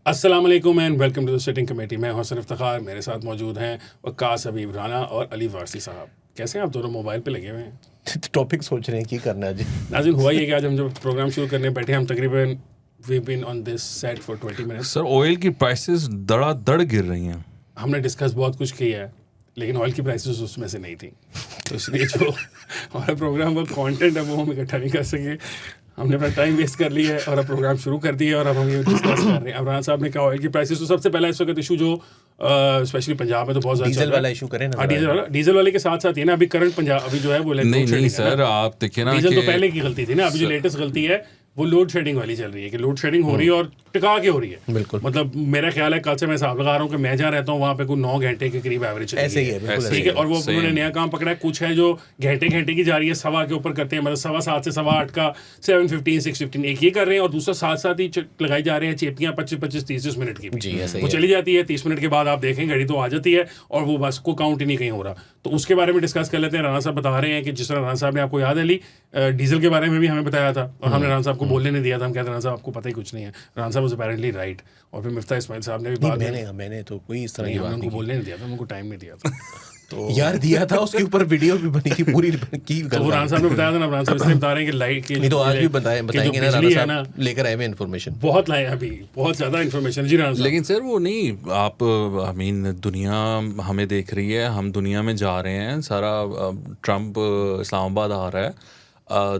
अस्सलाम वालेकुम and welcome to the sitting committee. मैं हसन इफ्तिखार, मेरे साथ मौजूद हैं वक्कास हबीब राना और अली वारसी साहब। कैसे हैं आप दोनों? मोबाइल पे लगे हुए हैं, टॉपिक सोच रहे हैं कि करना है जी। नाज़रीन हुआ ये कि आज हम जब प्रोग्राम शुरू करने बैठे हम तकरीबन we been on this set for 20 minutes. Sir oil की प्राइसेस धड़ाधड़ गिर रही हैं। हमने डिस्कस बहुत कुछ किया है लेकिन ऑयल की प्राइसेस उसमें से नहीं थी, तो इसलिए जो हमारा प्रोग्राम का कंटेंट है वो हम इकट्ठा नहीं कर सके। हमने अपना टाइम वेस्ट कर लिया है और अब प्रोग्राम शुरू कर दिया है और अब हम ये डिस्कस कर रहे हैं। अब राना साहब ने कहा ऑयल की प्राइसेस, तो सबसे पहला इस वक्त इशू जो स्पेशली पंजाब में तो बहुत ज़्यादा डीजल वाला इशू करें ना। डीजल वाले के साथ साथ ये ना अभी करंट पंजाब अभी जो है वो नहीं सर, आप देखिए ना, डीजल तो पहले की गलती थी ना, अभी जो लेटेस्ट गलती है वो लोड शेडिंग वाली चल रही है कि लोड शेडिंग हो रही है और टिका के हो रही है। बिल्कुल, मतलब मेरा ख्याल है कल से मैं हिसाब लगा रहा हूँ कि मैं जहाँ रहता हूँ वहाँ पे कोई 9 घंटे के करीब एवरेज ऐसे ही है, ठीक है। और वो उन्होंने नया काम पकड़ा है, कुछ है जो घंटे की जा रही है, सवा के ऊपर करते हैं, मतलब 7:15 से 8:15 का 7:15 6:15 एक ये कर रहे हैं और दूसरा साथ ही लगाई जा रहे हैं चेपियाँ 25-30 मिनट की जी, ऐसे ही वो चली जाती है। 30 मिनट के बाद आप देखें घड़ी तो आ जाती है और वो बस को काउंट ही नहीं कहीं हो रहा। तो उसके बारे में डिस्कस कर लेते हैं। राना साहब बता रहे हैं कि जिस तरह राना साहब ने, आपको याद है अली, डीजल के बारे में भी हमें बताया था और हमने राना साहब को बोलने नहीं दिया था। हम कहते राना साहब आपको पता ही कुछ नहीं है। राना साहब वाज अपेरेंटली राइट। और फिर मिफ्ता इस्माइल साहब ने भी बात, मैंने तो कोई इस तरह की बात उनको बोलने नहीं दिया था, उनको टाइम नहीं दिया था। तो यार दिया था, उसके ऊपर वीडियो भी बनी थी पूरी की। तो वो राना साहब ने बताया था ना, राना साहब इसलिए बता रहे हैं कि लाइट की नहीं तो आज भी बताएंगे ना, राना साहब लेकर आए हुए इन्फॉर्मेशन बहुत लाए अभी, बहुत ज़्यादा इन्फॉर्मेशन जी राना साहब। लेकिन सर वो नहीं, आप आई मीन दुनिया हमें देख रही है, हम दुनिया में जा रहे हैं। सारा ट्रम्प इस्लामाबाद आ रहा है,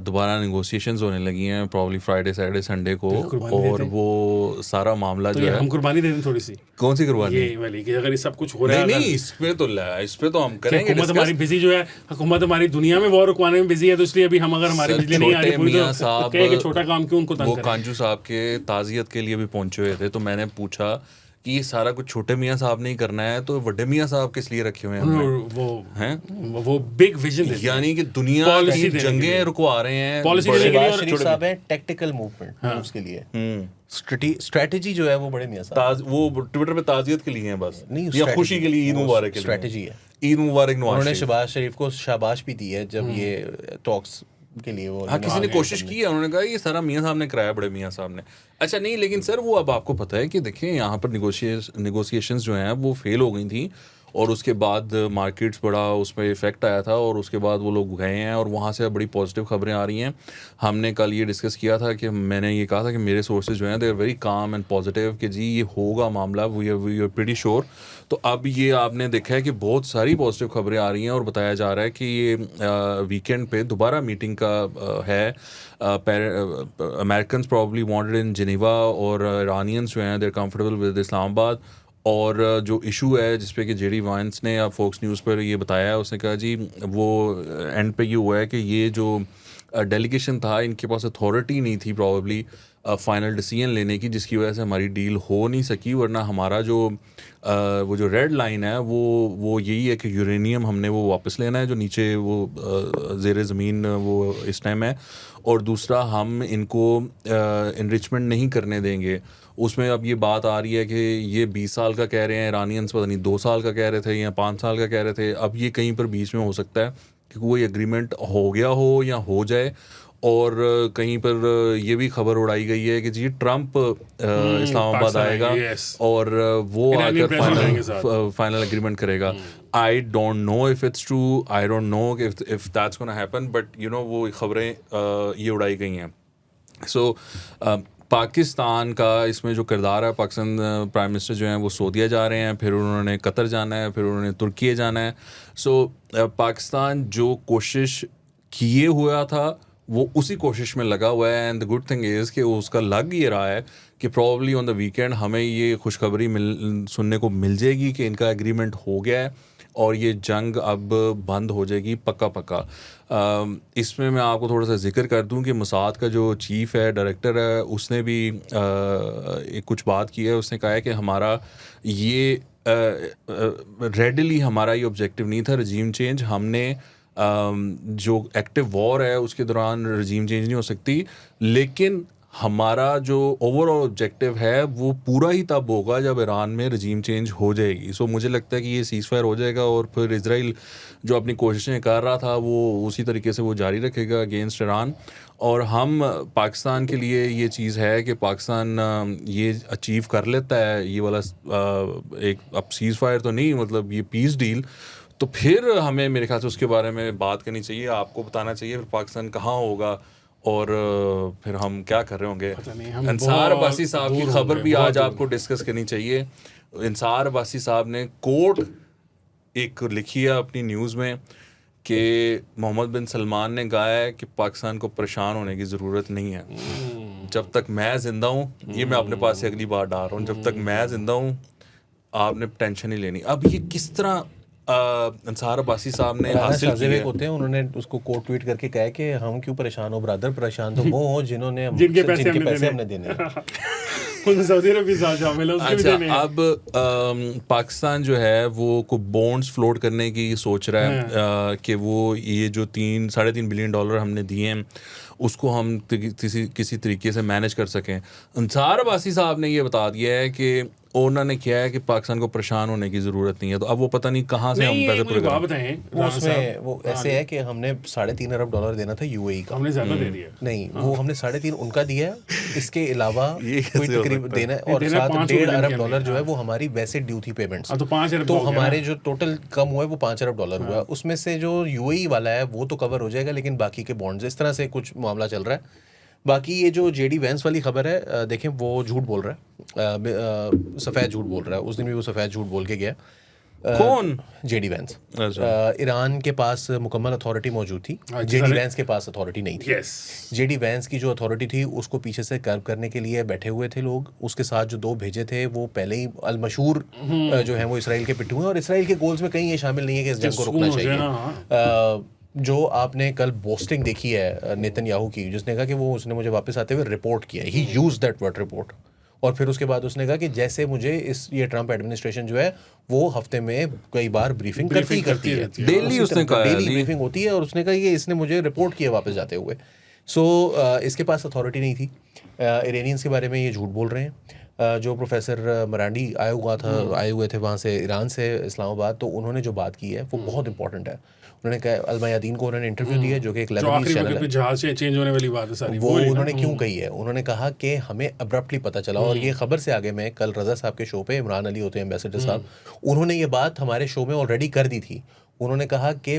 दोबारा नेगोशिएशंस होने लगी हैं प्रॉब्ली फ्राइडे सैटरडे संडे को, और वो सारा मामला तो जो है हम कुर्बानी दे दें थोड़ी सी। कौन सी कुर्बानी? ये वाली कि अगर ये सब कुछ हो रहा है नहीं, इस पे तो हम करेंगे। हुकूमत हमारी बिजी जो है, हुकूमत हमारी दुनिया में वॉर रुकवाने में बिजी है, तो इसलिए अभी हम अगर हमारी बिजली नहीं आ रही पूरी तो कहें कि छोटा काम क्यों उनको तंग करें। वो कांजू साहब के ताज़ियत के लिए भी पहुंचे हुए थे, तो मैंने पूछा कि ये सारा कुछ छोटे मियाँ साहब ने ही करना है, तो बड़े मियाँ साहब किस लिए रखे हुए हैं? वो बिग विजन, यानी कि दुनिया की जंगें रुकवा रहे हैं। पॉलिसी शरीफ साहब है टेक्टिकल मूव्स के लिए, स्ट्रेटजी जो है वो बड़े मियाँ साहब वो ट्विटर पे ताज़ियत के लिए हैं बस, नहीं, या खुशी के लिए, ईद मुबारक के लिए स्ट्रेटजी है। ईद मुबारक। उन्होंने शहबाज शरीफ को शाबाश भी दी है जब ये टॉक्स के लिए वो, हाँ, किसी ने कोशिश की है, उन्होंने कहा ये सारा मियाँ साहब ने कराया, बड़े मियाँ साहब ने। अच्छा नहीं, लेकिन सर वो अब आपको पता है कि देखिए यहाँ पर नेगोशिएशंस जो हैं वो फेल हो गई थी, और उसके बाद मार्केट्स बड़ा उसमें इफेक्ट आया था, और उसके बाद वो लोग गए हैं और वहाँ से बड़ी पॉजिटिव खबरें आ रही हैं। हमने कल ये डिस्कस किया था कि मैंने ये कहा था कि मेरे सोर्सेज जो हैं they are very calm and positive कि जी ये होगा मामला, वी आर प्रीटी श्योर। तो अब ये आपने देखा है कि बहुत सारी पॉजिटिव खबरें आ रही हैं और बताया जा रहा है कि ये वीकेंड पे दोबारा मीटिंग का है। Americans probably wanted in Geneva, और ईरानियंस जो हैं they are comfortable with Islamabad. और जो इशू है जिसपे कि जेडी वाइंस ने या फोक्स न्यूज़ पर ये बताया है, उसने कहा जी वो एंड पे ये हुआ है कि ये जो डेलीगेशन था इनके पास अथॉरिटी नहीं थी प्रॉब्ली फाइनल डिसीजन लेने की, जिसकी वजह से हमारी डील हो नहीं सकी। वरना हमारा जो वो जो रेड लाइन है वो यही है कि यूरेनियम हमने वो वापस लेना है जो नीचे वो ज़ेरे ज़मीन वो इस टाइम है, और दूसरा हम इनको इनरिचमेंट नहीं करने देंगे। उसमें अब ये बात आ रही है कि ये 20 साल का कह रहे हैं ईरानियंस, पता नहीं 2 साल का कह रहे थे या 5 साल का कह रहे थे। अब ये कहीं पर बीच में हो सकता है कि कोई एग्रीमेंट हो गया हो या हो जाए। और कहीं पर ये भी खबर उड़ाई गई है कि जी ट्रम्प इस्लामाबाद आएगा और वो आकर फाइनल एग्रीमेंट करेगा। I don't know if it's true, I don't know if that's gonna happen, but you know वो खबरें ये उड़ाई गई हैं। सो पाकिस्तान का इसमें जो किरदार है, पाकिस्तान प्राइम मिनिस्टर जो हैं वो सऊदीया जा रहे हैं, फिर उन्होंने कतर जाना है, फिर उन्होंने तुर्की जाना है। सो पाकिस्तान जो कोशिश किए हुआ था वो उसी कोशिश में लगा हुआ है। And the good thing is कि उसका लग ये रहा है कि प्रॉब्ली ऑन द वीकेंड हमें ये खुशखबरी सुनने को मिल जाएगी कि इनका एग्रीमेंट हो गया है और ये जंग अब बंद हो जाएगी पक्का। इसमें मैं आपको थोड़ा सा जिक्र कर दूं कि मोसाद का जो चीफ़ है, डायरेक्टर है, उसने भी एक कुछ बात की है। उसने कहा है कि हमारा ये रेडली हमारा ये ऑब्जेक्टिव नहीं था रजीम चेंज। हमने जो एक्टिव वॉर है उसके दौरान रजीम चेंज नहीं हो सकती, लेकिन हमारा जो ओवरऑल ऑब्जेक्टिव है वो पूरा ही तब होगा जब ईरान में रजीम चेंज हो जाएगी. सो मुझे लगता है कि ये सीज़ फायर हो जाएगा और फिर इजराइल जो अपनी कोशिशें कर रहा था वो उसी तरीके से वो जारी रखेगा अगेंस्ट ईरान. और हम पाकिस्तान के लिए ये चीज़ है कि पाकिस्तान ये अचीव कर लेता है ये वाला एक, अब सीज़ फायर तो नहीं, मतलब ये पीस डील, तो फिर हमें मेरे ख्याल से उसके बारे में बात करनी चाहिए, आपको बताना चाहिए फिर पाकिस्तान कहाँ होगा और फिर हम क्या कर रहे होंगे. अंसार अब्बासी साहब की खबर भी आज आपको डिस्कस करनी चाहिए. अंसार अब्बासी साहब ने कोट एक लिखी है अपनी न्यूज़ में कि मोहम्मद बिन सलमान ने कहा है कि पाकिस्तान को परेशान होने की ज़रूरत नहीं है. जब तक मैं ज़िंदा हूँ, ये मैं अपने पास से अगली बार डाल रहा हूँ, जब तक मैं ज़िंदा हूँ आपने टेंशन नहीं लेनी. अब ये किस तरह अंसार अब्बासी साहब ने हासिल किया होते हैं, उन्होंने उसको कोट ट्वीट करके कहा कि हम क्यों परेशान हो ब्रदर, परेशान तो वो हो जिन्होंने जिनके पैसे हमने देने सऊदी अरब भी साथ शामिल है, उसके भी देने हैं. अब पाकिस्तान जो है वो को बॉन्ड्स फ्लोट करने की सोच रहा है कि वो ये जो $3.5 बिलियन हमने दिए हैं उसको हम किसी तरीके से मैनेज कर सकें. अंसार अब्बासी साहब ने ये बता दिया है कि उन्होंने किया है कि पाकिस्तान को परेशान होने की ज़रूरत नहीं है. तो अब वो पता नहीं कहाँ से हम पैसे पूरे करें. उसमें वो ऐसे है कि हमने $3.5 अरब देना था यूएई का, हमने ज़्यादा दे दिया. नहीं वो हमने 3.5 उनका दिया, इसके अलावा कोई तकरीबन देना है और साथ $1.5 अरब जो है वो हमारी वैसे ड्यू थी पेमेंट्स. तो 5 अरब, तो हमारे जो टोटल कम हुआ है वो $5 अरब हुआ. उसमें से जो यूएई वाला है वो तो कवर हो जाएगा, लेकिन बाकी के बॉन्ड्स इस तरह से कुछ मामला चल रहा है. बाकी ये जो जेडी वैंस वाली खबर है, देखें वो झूठ बोल रहा है, सफ़ेद झूठ बोल रहा है. उस दिन भी वो सफ़ेद झूठ बोल के गया. कौन? JD Vance. ईरान के पास मुकम्मल अथॉरिटी मौजूद थी, जेडी वैंस के पास अथॉरिटी नहीं थी. जेडी वैंस की जो अथॉरिटी थी उसको पीछे से कर्व करने के लिए बैठे हुए थे लोग. उसके साथ जो 2 भेजे थे वो पहले ही अलमशहूर जो है वो इसराइल के पिट्ठू हैं, और इसराइल के गोल्स में कहीं ये शामिल नहीं है कि इस जंग को रुकना चाहिए. जो आपने कल बोस्टिंग देखी है नेतन्याहू की, जिसने कहा कि वो उसने मुझे वापस आते हुए रिपोर्ट किया, ही यूज्ड दैट वर्ड रिपोर्ट. और फिर उसके बाद उसने कहा कि जैसे मुझे ये ट्रंप एडमिनिस्ट्रेशन जो है वो हफ्ते में कई बार ब्रीफिंग करती है, डेली उसने कहा डेली ब्रीफिंग होती है, और उसने कहा कि इसने मुझे रिपोर्ट किया वापस जाते हुए. सो इसके पास अथॉरिटी नहीं थी. इरानियंस के बारे में ये झूठ बोल रहे हैं. जो प्रोफेसर मरांडी आए हुए थे वहाँ से ईरान से इस्लामाबाद, तो उन्होंने जो बात की है वो बहुत इंपॉर्टेंट है. उन्होंने कहा अलमयादीन को उन्होंने इंटरव्यू दिया, जो कि एक लेबनीज़ चैनल है. जहाज चेंज होने वाली बात है सारी, वो उन्होंने क्यों कही है. उन्होंने कहा कि हमें अब्रप्टली पता चला, और ये खबर से आगे मैं कल रज़ा साहब के शो पे, इमरान अली होते हैं एम्बेसडर साहब, उन्होंने ये बात हमारे शो में ऑलरेडी कर दी थी. उन्होंने कहा कि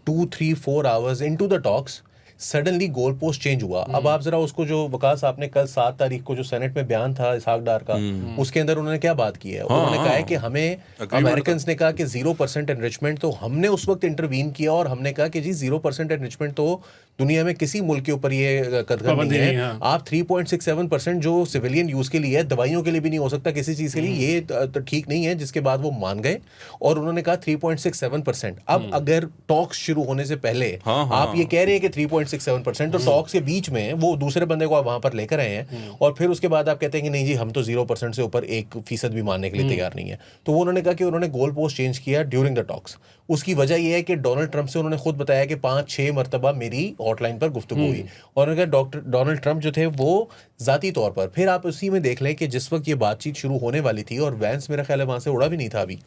2-3-4 hours into the talks suddenly goal post change हुआ. अब आप जरा उसको, जो वकास आपने कल 7 तारीख को जो सेनेट में बयान था इसहाक डार का, उसके अंदर उन्होंने क्या बात की है. उन्होंने कहा है कि हमें अमेरिकन ने कहा कि 0% एनरिचमेंट, तो हमने उस वक्त इंटरवीन किया और हमने कहा कि जी 0% एनरिचमेंट तो दुनिया में किसी मुल्क के ऊपर ये कदम नहीं है. आप 3.67% जो सिविलियन यूज के लिए है, दवाइयों के लिए भी नहीं हो सकता किसी चीज के लिए, ये तो ठीक नहीं है. जिसके बाद वो मान गए और उन्होंने कहा 3.67%. अब अगर टॉक्स शुरू होने से पहले आप ये कह रहे हैं कि 3.67%, तो टॉक्स के बीच में वो दूसरे बंदे को आप वहां पर लेकर आए हैं, और फिर उसके बाद आप कहते हैं कि नहीं जी हम तो 0% से ऊपर 1% भी मानने के लिए तैयार नहीं है. तो वो उन्होंने कहा कि उन्होंने गोल पोस्ट चेंज किया ड्यूरिंग द टॉक्स. उसकी वजह यह है कि डोनाल्ड ट्रंप से उन्होंने खुद बताया कि 5-6 मरतबा मेरी हॉटलाइन पर गुफ्तगू हुई, और उन्होंने कहा डोनाल्ड ट्रंप जो थे वो ज़ाती तौर पर, फिर आप उसी में देख लें कि जिस वक्त ये बातचीत शुरू होने वाली थी और वैंस मेरा ख्याल है वहाँ से उड़ा भी नहीं था अभी,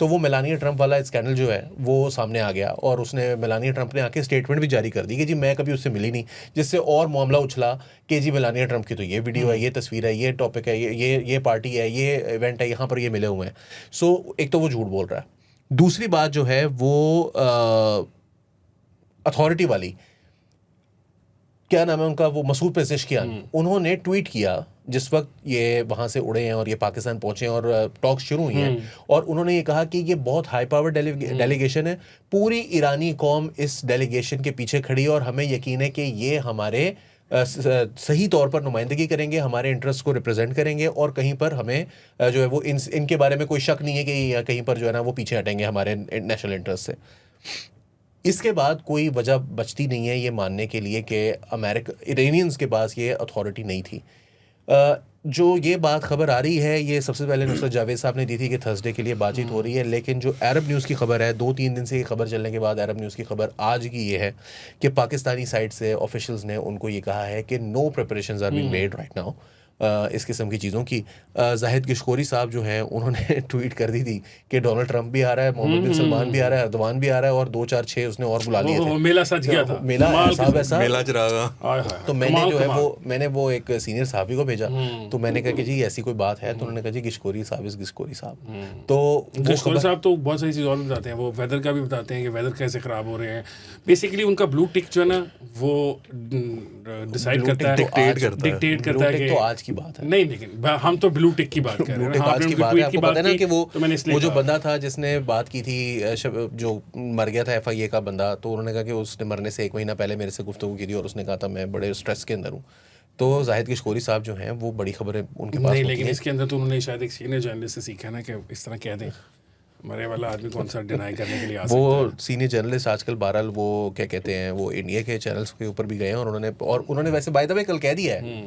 तो वो मेलानिया ट्रंप वाला स्कैंडल जो है वो सामने आ गया, और उसने मेलानिया ट्रंप ने आके स्टेटमेंट भी जारी कर दी कि जी मैं कभी उससे मिली नहीं, जिससे और मामला उछला कि जी मेलानिया ट्रंप की तो ये वीडियो है, ये तस्वीर है, ये टॉपिक है, ये पार्टी है, ये इवेंट है, यहाँ पर ये मिले हुए हैं. सो एक तो वो झूठ बोल रहा है. दूसरी बात जो है वो अथॉरिटी वाली, क्या नाम है उनका, वो मसूद पेज़ेश्कियान, उन्होंने ट्वीट किया जिस वक्त ये वहाँ से उड़े हैं और ये पाकिस्तान पहुँचे और टॉक्स शुरू हुई हैं, और उन्होंने ये कहा कि ये बहुत हाई पावर डेलीगेशन है, पूरी ईरानी कौम इस डेलीगेशन के पीछे खड़ी है, और हमें यकीन है कि ये हमारे सही तौर पर नुमाइंदगी करेंगे, हमारे इंटरेस्ट को रिप्रेजेंट करेंगे, और कहीं पर हमें जो है वो इनके बारे में कोई शक नहीं है कि कहीं पर जो है ना वो पीछे हटेंगे हमारे नेशनल इंटरेस्ट से. इसके बाद कोई वजह बचती नहीं है ये मानने के लिए कि इरानियंस के पास ये अथॉरिटी नहीं थी. जो ये बात खबर आ रही है, ये सबसे पहले नुसरत जावेद साहब ने दी थी कि थर्सडे के लिए बातचीत हो रही है, लेकिन जो अरब न्यूज़ की खबर है 2-3 दिन से ये खबर चलने के बाद अरब न्यूज़ की खबर आज की ये है कि पाकिस्तानी साइड से ऑफिशियल्स ने उनको ये कहा है कि no preparations are being made right now इस किस्म की चीज़ों की। जाहिद किशकोरी साहब जो हैं उन्होंने ट्वीट कर दी थी कि डोनाल्ड ट्रंप भी आ रहा है, मोहम्मद बिन सलमान भी आ रहा है, अर्दवान भी आ रहा है और 2-4-6 उसने और बुला लिए थे। मेला सज गया था, मेला साहब ऐसा मेला चरागा। तो मैंने जो है मैंने वो एक सीनियर साहबी को भेजा, तो मैंने कहा कि जी ऐसी कोई बात है, तो उन्होंने कहा जी किशकोरी साहब इस किशकोरी साहब। तो किशकोरी साहब तो बहुत सारी चीज़ और बताते हैं, वो वेदर का भी बताते हैं कि वेदर कैसे ख़राब हो रहे हैं। बेसिकली उनका ब्लू टिक जो है ना वो डिसाइड करता है, डिक्टेट करता है कि तो आज की बात है नहीं, लेकिन हम तो ब्लू टिक की बात कर रहे हैं। आज की बात है, आपको पता है ना कि वो जो कहा। बंदा था जिसने बात की थी जो मर गया था FIA का बंदा, तो उन्होंने कहा कि उसने मरने से 1 महीना पहले मेरे से गुफ्तगू की थी और उसने कहा था मैं बड़े स्ट्रेस के अंदर हूँ। तो जाहिद किशकोरी साहब जो हैं वो बड़ी खबरें उनके पास नहीं, लेकिन इसके अंदर तो उन्होंने शायद एक सीनियर जर्नलिस्ट से सीखा ना कि इस तरह कह दें, मरे वाला आदमी कौन सा डिनाई करने के लिए आ सकता है। वो सीनियर जर्नलिस्ट आजकल बहरहाल वो क्या कहते हैं, वो इंडिया के चैनल्स के ऊपर भी गए हैं और उन्होंने वैसे बाय द वे कल कह दिया है,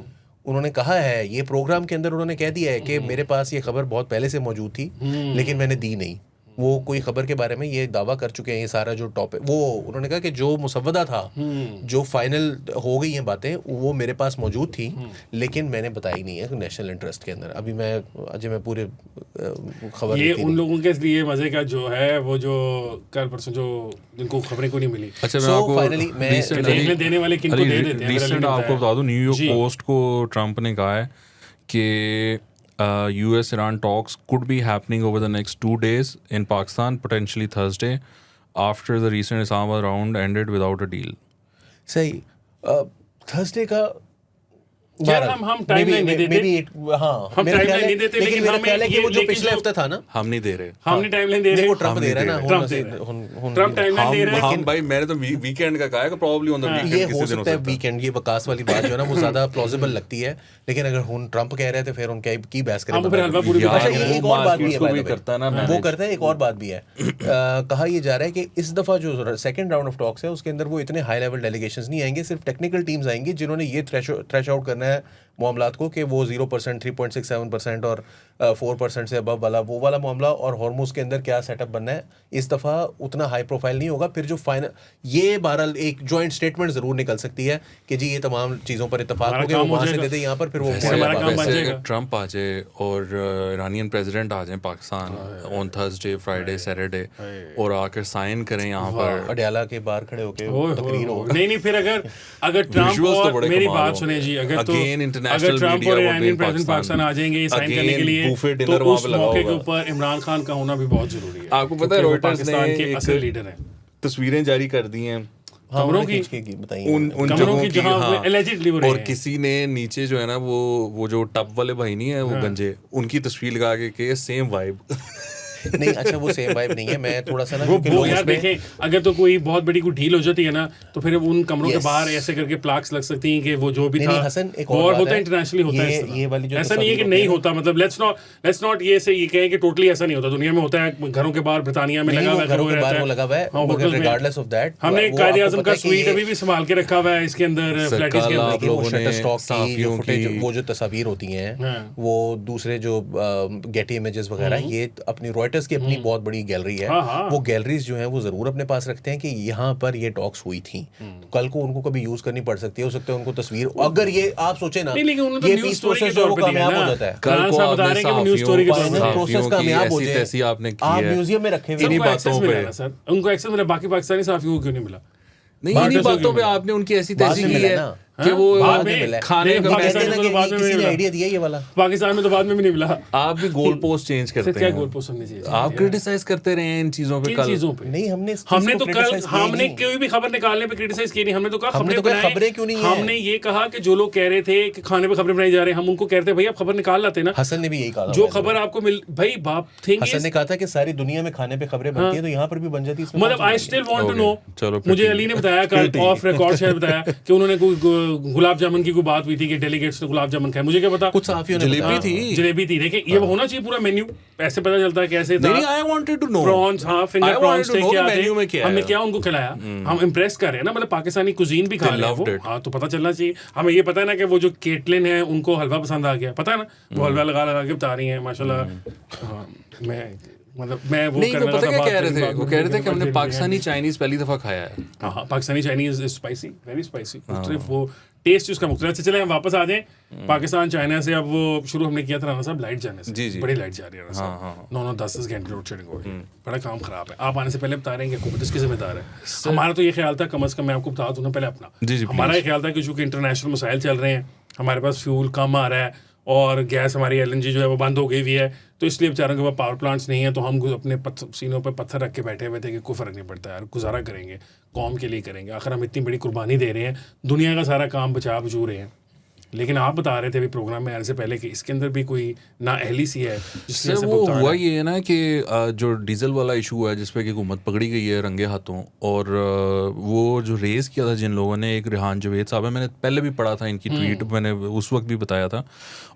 उन्होंने कहा है ये प्रोग्राम के अंदर उन्होंने कह दिया है कि मेरे पास ये खबर बहुत पहले से मौजूद थी लेकिन मैंने दी नहीं। वो कोई खबर के बारे में ये दावा कर चुके हैं, ये सारा जो टॉपिक वो उन्होंने कहा कि जो मुसव्वदा था, जो फाइनल हो गई हैं बातें, वो मेरे पास मौजूद थी लेकिन मैंने बताई नहीं है नेशनल इंटरेस्ट के अंदर। अभी मैं पूरे खबर ये उन लोगों के लिए मजे का जो है वो जो कल परसों जो जिनको खबरें को नहीं मिली। अच्छा, मैं आपको फाइनली मैं देने वाले किनको दे देते हैं। रिसेंट आपको बता दूं, न्यूयॉर्क पोस्ट को ट्रंप ने कहा है कि US-Iran talks could be happening over the next 2 days in Pakistan, potentially Thursday, after the recent Islamabad round ended without a deal. सही थर्सडे का यार हम टाइमलाइन नहीं देते। हम टाइमलाइन नहीं देते, लेकिन मेरा ख्याल है कि वो जो पिछले हफ्ते था ना, हम नहीं दे रहे, हमने टाइमलाइन दे रहे हैं। वो ट्रंप दे रहा है ना, ट्रंप टाइमलाइन दे रहे हैं। हम भाई मैंने तो वीकेंड का कहा है कि प्रोबब्ली ऑन द वीकेंड ये किसी हो दिन सकता है वीकेंड। ये वकास वाली बात जो है ना वो ज्यादा प्लॉजिबल लगती है, लेकिन अगर हम ट्रंप कह रहे हैं तो फिर उनकी की बहस करें। अच्छा, ये एक और बात भी है, करता है ना वो करता है। एक और बात भी है, कहा यह जा रहा है कि इस दफा जो सेकंड राउंड ऑफ टॉक्स है उसके अंदर वो इतने हाई लेवल डेलीगेशंस नहीं आएंगे, सिर्फ टेक्निकल टीम्स आएंगी जिन्होंने ये थ्रेश आउट करना है मामलात को कि वो 0%, 3.67% और 4% से अबव वाला वो वाला मामला, और हॉर्मुज के अंदर क्या सेटअप बनना है। इस दफ़ा उतना हाई प्रोफाइल नहीं होगा। फिर जो फाइनल ये बहरहाल एक जॉइंट स्टेटमेंट ज़रूर निकल सकती है कि जी ये तमाम चीज़ों पर इत्तेफाक हो गया, वो वहाँ से देते यहाँ पर, फिर वो अगर ट्रंप आ जाए और ईरानियन प्रेसिडेंट आ जाए Pakistan on Thursday, Friday, Saturday और आकर साइन करें यहाँ पर अडयाला के बाहर खड़े होकर तकरीर हो। नहीं, फिर अगर ट्रंप और मेरी बात सुने जी, अगर ट्रंप और ईरानियन प्रेसिडेंट पाकिस्तान आ जाएंगे साइन करने के लिए, तो उस मौके के ऊपर इमरान खान का होना भी बहुत जरूरी है। आपको पता है रॉयटर्स ने एक असल लीडर है, तस्वीरें जारी कर दी हैं कमरों की उन जगहों की, हाँ, एलिजिडली हो रहे हैं। और किसी ने नीचे जो है ना वो जो टब वाले भाई नहीं है वो गंजे, उनकी तस्वीर लगा के सेम वाइब नहीं। अच्छा, वो सेम वाइब नहीं है। मैं थोड़ा सा ना वो यार देखें, अगर तो कोई बहुत बड़ी कोई ढील हो जाती है ना तो फिर उन कमरों के बाहर ऐसे करके प्लाक्स लग सकती हैं कि वो जो भी था हसन एक और होता है, इंटरनेशनली होता है। ये वाली जो ऐसा नहीं है कि नहीं होता, मतलब लेट्स नॉट ये कहें कि टोटली ऐसा नहीं होता। दुनिया में होता है, घरों के बाहर ब्रिटानिया में लगा हुआ है, घरों के बाहर वो लगा हुआ है, मगर रिगार्डलेस ऑफ दैट हमने कायदे आज़म का स्वीट अभी भी संभाल के रखा हुआ है इसके अंदर, फ्लैटिस के अंदर। वो शटरस्टॉक की फुटेज, वो जो तस्वीर होती हैं, वो दूसरे जो गेटी इमेजेस वगैरह, ये अपनी रॉयटर्स की अपनी बहुत गैलरी है। वो गैलरीज जो हैं वो जरूर अपने पास रखते हैं कि यहाँ पर ये टॉक्स हुई थी, तो कल को उनको कभी यूज करनी पड़ सकती है। हो सकता है उनको तस्वीर, अगर ये आप सोचे ना, ये पीस प्रोसेस जो कामयाब हो जाता है, कल को आपने न्यूज़ स्टोरी के प्रोसेस कामयाब हो जाए, ऐसी आपने की आप है म्यूजियम में रखे हुए बातों पे उनको एक्सेस मिला, बाकी पाकिस्तानी साथियों को क्यों नहीं मिला? नहीं, इन्हीं बातों पे आपने उनकी ऐसी तैसी की है कि वो खाने का आइडिया दिया ये वाला। पाकिस्तान में तो बाद में भी नहीं मिला। आप भी गोल पोस्ट चेंज करते हैं। क्या गोल पोस्ट होनी चाहिए? आप क्रिटिसाइज करते रहे इन चीजों पे। कल नहीं, हमने तो कल हमने कोई भी खबर निकालने पे क्रिटिसाइज की नहीं। हमने तो कहा खबरें क्यों नहीं है। हमने ये कहा कि जो लोग कह रहे थे कि खाने पे खबरें बनाई जा रही है, हम उनको कहते हैं भाई आप खबर निकाल लाते ना। हसन ने भी यही कहा, जो खबर आपको मिल भाई बाप थिंग। हसन ने कहा था कि सारी दुनिया में खाने पे खबरें बनती है, तो यहाँ पर भी बन जाती है। मतलब I still want to know. मुझे अली ने बताया कल ऑफ रिकॉर्ड शायद बताया कि उन्होंने गुलाब जामुन की कोई बात हुई थी कि डेलीगेट्स ने गुलाब जामुन खाए, मुझे क्या पता, कुछ सहाफियों ने जलेबी बताया। थी। जलेबी थी। देखिए ये होना चाहिए पूरा मेन्यू, ऐसे पता चलता है कैसे था। नहीं, I wanted to know. Prawns, हाँ, I finger wanted prawns to थे, know क्या कि मेन्यू में थे, क्या हमने है। क्या उनको खिलाया, हम इम्प्रेस कर रहे हैं ना, मतलब पाकिस्तानी कुजीन भी खा They रहे हैं loved वो, it. हाँ, तो पता चलना चाहिए हमें। ये पता है ना कि वो जो केटलिन है उनको हलवा पसंद आ गया, पता है ना, वो हलवा लगा लगा के बता रही हैं माशाल्लाह। हाँ, मैं वो नहीं, करने वो पता लगा क्या था कह रहे बात, थे, लेकिन वो बाद कह में रहे थे कि हमने बिरयानी- पाकिस्तानी चाइनीज पहली दफा खाया है। हाँ, Pakistani Chinese is spicy, very spicy, सिर्फ वो टेस्ट उसका मुख्तलिफ। अच्छा चले हम वापस आ जाएं पाकिस्तान चाइना से। अब वो शुरू हमने किया था राना साहब लाइट जाने से, जी। बड़ी लाइट जा रही है राना साहब, 9-10 घंटे लोड शेडिंग हो गई, बड़ा काम खराब है। आप आने से पहले बता रहे हैं कि हुकूमत इसकी जिम्मेदार है। हमारा तो ये ख्याल था, कम अज कम मैं आपको बता दूं ना पहले अपना, जी, हमारा ये ख्याल था कि चूंकि इंटरनेशनल मसाइल चल रहे हैं, हमारे पास फ्यूल कम आ रहा है और गैस हमारी LNG जो है वो बंद हो गई हुई है, तो इसलिए बेचारों के पास पावर प्लांट्स नहीं है, तो हम अपने सीनों पर पत्थर रख के बैठे हुए थे कि कोई फ़र्क नहीं पड़ता यार, गुजारा करेंगे, कौम के लिए करेंगे, आखिर हम इतनी बड़ी कुर्बानी दे रहे हैं, दुनिया का सारा काम बचा बचू रहे हैं। लेकिन आप बता रहे थे अभी प्रोग्राम में आने से पहले कि इसके अंदर भी कोई नाअहली सी है जिससे सर वो हुआ ये है ना कि जो डीजल वाला इशू है जिस पे कि हुकूमत पकड़ी गई है रंगे हाथों, और वो जो रेज़ किया था जिन लोगों ने, एक रेहान जवेद साहब है, मैंने पहले भी पढ़ा था इनकी ट्वीट, मैंने उस वक्त भी बताया था,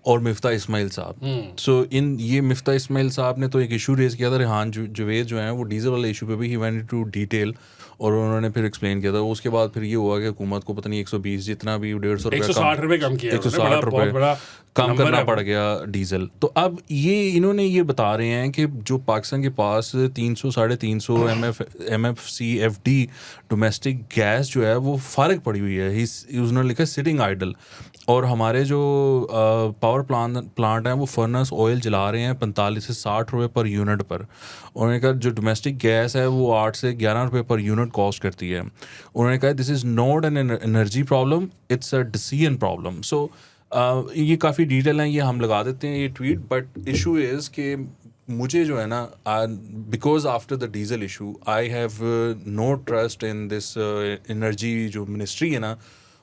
और मिफ्ता इस्माइल साहब। सो ये मिफ्ता इस्माइल साहब ने तो एक इशू रेज़ किया था, रेहान जवेद जो है वो डीजल वाले इशू पे भी ही वेंट इनटू डिटेल, और उन्होंने फिर एक्सप्लेन किया था। उसके बाद फिर ये हुआ कि हुकूमत को पता नहीं 120 जितना भी 150 रुपये 160 रुपये कम किया, 160 रुपये कम करना पड़ गया डीजल। तो अब ये इन्होंने ये बता रहे हैं कि जो पाकिस्तान के पास 300-350 MFCFD डोमेस्टिक गैस जो है वो फारिग पड़ी हुई है, उन्होंने लिखा सिटिंग आइडल, और हमारे जो पावर प्लांट हैं वो फर्नेस ऑयल जला रहे हैं 45 से 60 रुपये पर यूनिट पर। उन्होंने कहा जो डोमेस्टिक गैस है वो 8 से 11 रुपये पर यूनिट कॉस्ट करती है। उन्होंने कहा this is not an energy problem, it's a decision problem. So ये काफ़ी डिटेल हैं, ये हम लगा देते हैं ये ट्वीट, बट इशू इज़ कि मुझे जो है ना, because after the diesel issue I have no trust in this energy जो मिनिस्ट्री है ना,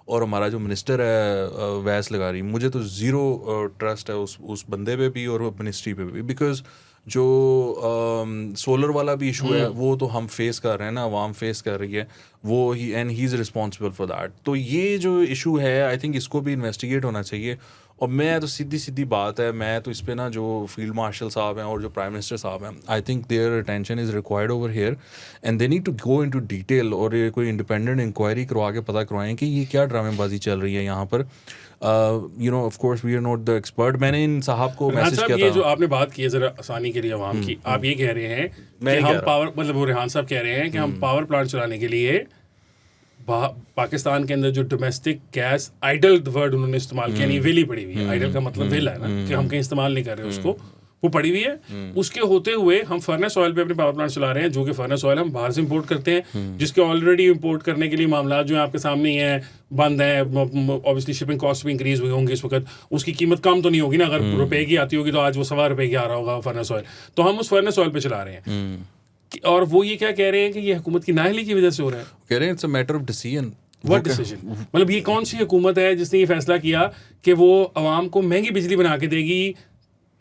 और हमारा जो मिनिस्टर है वैस लगा रही, मुझे तो ज़ीरो ट्रस्ट है उस बंदे पे भी और मिनिस्ट्री पे भी, बिकॉज जो सोलर वाला भी इशू है वो तो हम फेस कर रहे हैं ना, आवाम फेस कर रही है वो, he and he is responsible for that. तो ये जो इशू है आई थिंक इसको भी इन्वेस्टिगेट होना चाहिए। और मैं तो सीधी बात है, मैं तो इस पे ना जो फील्ड मार्शल साहब हैं और जो प्राइम मिनिस्टर साहब हैं, I think their attention is required over here and they need to go into detail, और ये कोई इंडिपेंडेंट इंक्वायरी करवा के पता करवाएं कि ये क्या ड्रामेबाजी चल रही है यहाँ पर। You know of course we are not the expert. मैंने इन साहब को मैसेज किया ये था। जो आपने बात की है जरा आसानी के लिए आवाम की, आप ये कह रहे हैं मैं कि कह हम रहा पावर, मतलब वो रेहान साहब कह रहे हैं कि हम पावर प्लांट चलाने के लिए पाकिस्तान के अंदर जो डोमेस्टिक गैस, आइडल वर्ड उन्होंने इस्तेमाल किया, नहीं वेली पड़ी हुई है, आइडल का मतलब वेला है ना, कि हम कहीं इस्तेमाल नहीं कर रहे उसको, वो पड़ी हुई है। उसके होते हुए हम फर्नेस ऑयल पे अपने पावर प्लांट चला रहे हैं, जो कि फर्नेस ऑयल हम बाहर से इंपोर्ट करते हैं, जिसके ऑलरेडी इंपोर्ट करने के लिए मामला जो है आपके सामने ही है, बंद है। ऑब्वियसली शिपिंग कॉस्ट भी इंक्रीज हुई होंगी इस वक्त, उसकी कीमत कम तो नहीं होगी ना, अगर रुपए की आती होगी तो आज वो 1.25 रुपये की आ रहा होगा फर्नेस ऑयल, तो हम उस फर्नेस ऑयल पे चला रहे हैं। और वो ये क्या कह रहे हैं कि ये हुकूमत की नाअहली की वजह से हो रहा है। कह रहे हैं it's a matter of decision. What decision, मतलब ये कौन सी हुकूमत है जिसने ये फैसला किया कि वो आवाम को महंगी बिजली बना के देगी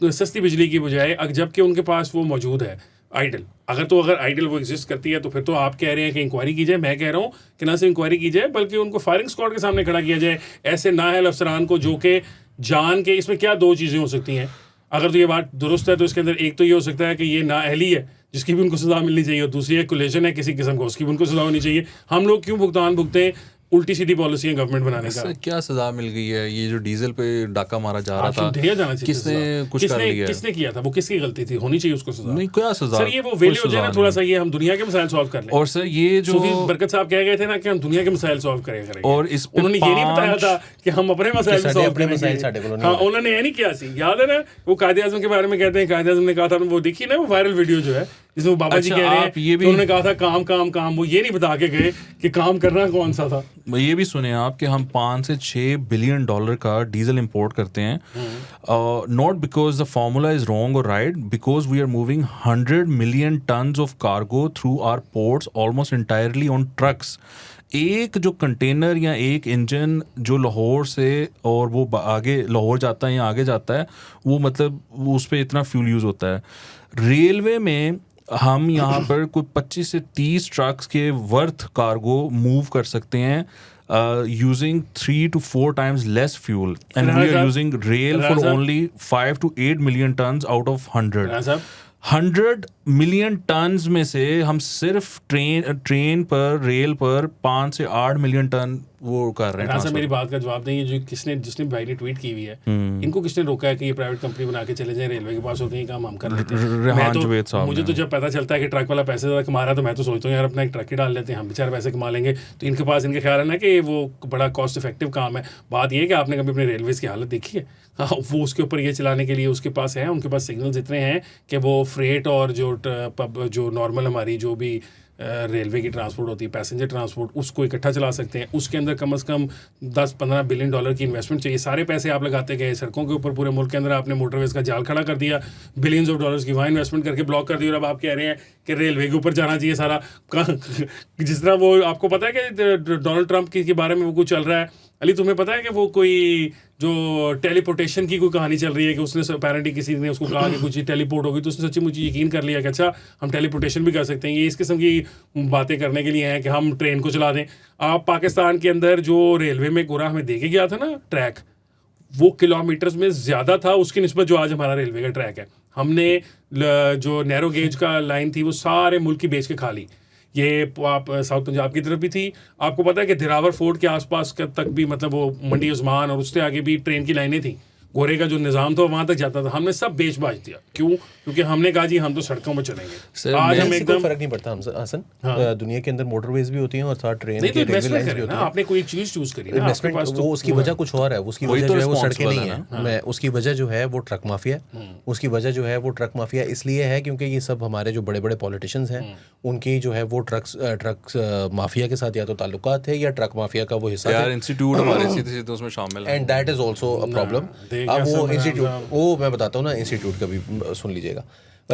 सस्ती बिजली की बजाय, जबकि उनके पास वो मौजूद है आइडल। अगर आइडल वो एग्जिस्ट करती है तो फिर तो आप कह रहे हैं कि इंक्वायरी की जाए। मैं कह रहा हूँ कि ना सिर्फ इंक्वायरी की जाए बल्कि उनको फायरिंग स्क्वाड के सामने खड़ा किया जाए, ऐसे नाअहल अफसरान को जो कि जान के, इसमें क्या दो चीज़ें हो सकती हैं, अगर तो ये बात दुरुस्त है तो इसके अंदर एक तो ये हो सकता है कि ये नाअहली है जिसकी भी उनको सज़ा मिलनी चाहिए, और दूसरी एक कोलेशन है किसी किस्म का, उसकी भी उनको सज़ा होनी चाहिए। हम लोग क्यों भुगतान भुगते हैं उल्टी सीधी पॉलिसी है गवर्नमेंट बनाने का? क्या सजा मिल गई है? ये जो डीजल पे डाका मारा जा रहा था, किसने कुछ कर लिया? किसने किया था? वो किसकी गलती थी? होनी चाहिए उसको सजा। नहीं, क्या सजा? सर ये वो वेले हो जाए ना थोड़ा सा, ये हम दुनिया के मसाइल सॉल्व कर लें। और सर ये जो बरकत साहब कह गए थे ना कि हम दुनिया के मसाइल सॉल्व करेंगे, और इस पे उन्होंने ये नहीं बताया था कि हम अपने मसाइल सॉल्व करेंगे। हाँ, उन्होंने ये नहीं किया सी, याद है ना, वो कायदे आज़म के बारे में कहते हैं, कायदे आज़म ने कहा था, वो देखी ना वो वायरल वीडियो जो है जिसमें वो बाबा जी कह रहे हैं, ये भी उन्होंने कहा था काम काम काम, वो ये नहीं बता के गए कि काम करना कौन सा था। ये भी सुने आप कि हम 5 से 6 बिलियन डॉलर का डीजल इंपोर्ट करते हैं, not because the formula is wrong और right, because we are moving 100 million tons of cargo through our ports almost entirely on trucks. एक जो कंटेनर या एक इंजन जो लाहौर से और वो आगे लाहौर जाता है या आगे जाता है, वो मतलब वो उस पर इतना फ्यूल यूज़ होता है। रेलवे में हम यहाँ पर कोई 25 से 30 ट्रक्स के वर्थ कार्गो मूव कर सकते हैं using 3 to 4 times less fuel, and we are using rail for only 5 to 8 million tons out of 100. 100 million turns में से हम सिर्फ ट्रेन पर रेल पर 5 से 8 मिलियन टन वो कर रहे हैं। सर मेरी बात का जवाब देंगे, जो जिसने भाई ने ट्वीट की हुई है, इनको किसने रोका है कि ये प्राइवेट कंपनी बना के चले जाएं, रेलवे के पास होते हैं काम हम कर लेते हैं। मुझे तो जब पता चलता है कि ट्रक वाला पैसे ज़्यादा कमा रहा है तो मैं तो सोचता हूँ यार अपना एक ट्रक ही डाल लेते हैं, हम बेचारे पैसे कमा लेंगे। तो इनके पास इनके ख्याल है ना कि वो बड़ा कॉस्ट इफेक्टिव काम है। बात ये है कि आपने कभी अपने रेलवेज़ की हालत देखी है? हाँ, वो उसके ऊपर ये चलाने के लिए उसके पास है, उनके पास सिग्नल्स इतने हैं कि वो फ्रेट और जो नॉर्मल हमारी जो भी रेलवे की ट्रांसपोर्ट होती है, पैसेंजर ट्रांसपोर्ट, उसको इकट्ठा चला सकते हैं। उसके अंदर कम से कम 10-15 बिलियन डॉलर की इन्वेस्टमेंट चाहिए। सारे पैसे आप लगाते गए सड़कों के ऊपर, पूरे मुल्क के अंदर आपने मोटरवेज का जाल खड़ा कर दिया, बिलियंस ऑफ डॉलर्स की वहाँ इन्वेस्टमेंट करके ब्लॉक कर दिया, और अब आप कह रहे हैं कि रेलवे के ऊपर जाना चाहिए सारा। जिस तरह वो आपको पता है कि डोनाल्ड ट्रंप के बारे में वो कुछ चल रहा है, अली तुम्हें पता है कि वो कोई जो टेलीपोर्टेशन की कोई कहानी चल रही है कि उसने अपेरेंटली किसी ने उसको कहा कि कुछ टेलीपोर्ट होगी, तो उसने सच्ची मुझे यकीन कर लिया कि अच्छा हम टेलीपोर्टेशन भी कर सकते हैं। ये इस किस्म की बातें करने के लिए हैं कि हम ट्रेन को चला दें। आप पाकिस्तान के अंदर जो रेलवे में गोरा हमें दे के गया था ना ट्रैक, वो किलोमीटर्स में ज़्यादा था उसकी निस्बत जो आज हमारा रेलवे का ट्रैक है। हमने जो नैरो गेज का लाइन थी वो सारे मुल्क की बेच के खा ली। ये आप साउथ पंजाब की तरफ भी थी। आपको पता है कि दिरावर फोर्ट के आसपास तक भी मतलब वो मंडी उस्मान और उससे आगे भी ट्रेन की लाइनें थी। गोरे का जो निज़ाम था वहाँ तक जाता था, हमने सब बेच बाच दिया। क्यों? क्योंकि हमने कहा जी हम तो सड़कों में चलेंगे। आज हमें एकदम फर्क नहीं पड़ता हसन। दुनिया के अंदर मोटरवेज भी होती हैं और साथ ट्रेन की रेलवे लाइंस भी होती हैं। आपने कोई चीज़ चूज करी ना, इन्वेस्टमेंट वो उसकी वजह कुछ और है। उसकी वजह जो है वो सड़कें नहीं है, उसकी वजह जो है वो ट्रक माफिया है। उसकी वजह जो है वो ट्रक माफिया इसलिए है क्योंकि ये सब हमारे जो बड़े बड़े पॉलिटिशियंस हैं उनकी जो है वो ट्रक माफिया के साथ या तो ताल्लुकात है या ट्रक माफिया का वो हिस्सा है। इंस्टीट्यूट हमारे सीधे उसमें शामिल है, and that is also a problem. अब वो इंस्टीट्यूट, वो मैं बताता हूँ ना, इंस्टीट्यूट का भी सुन लीजिएगा।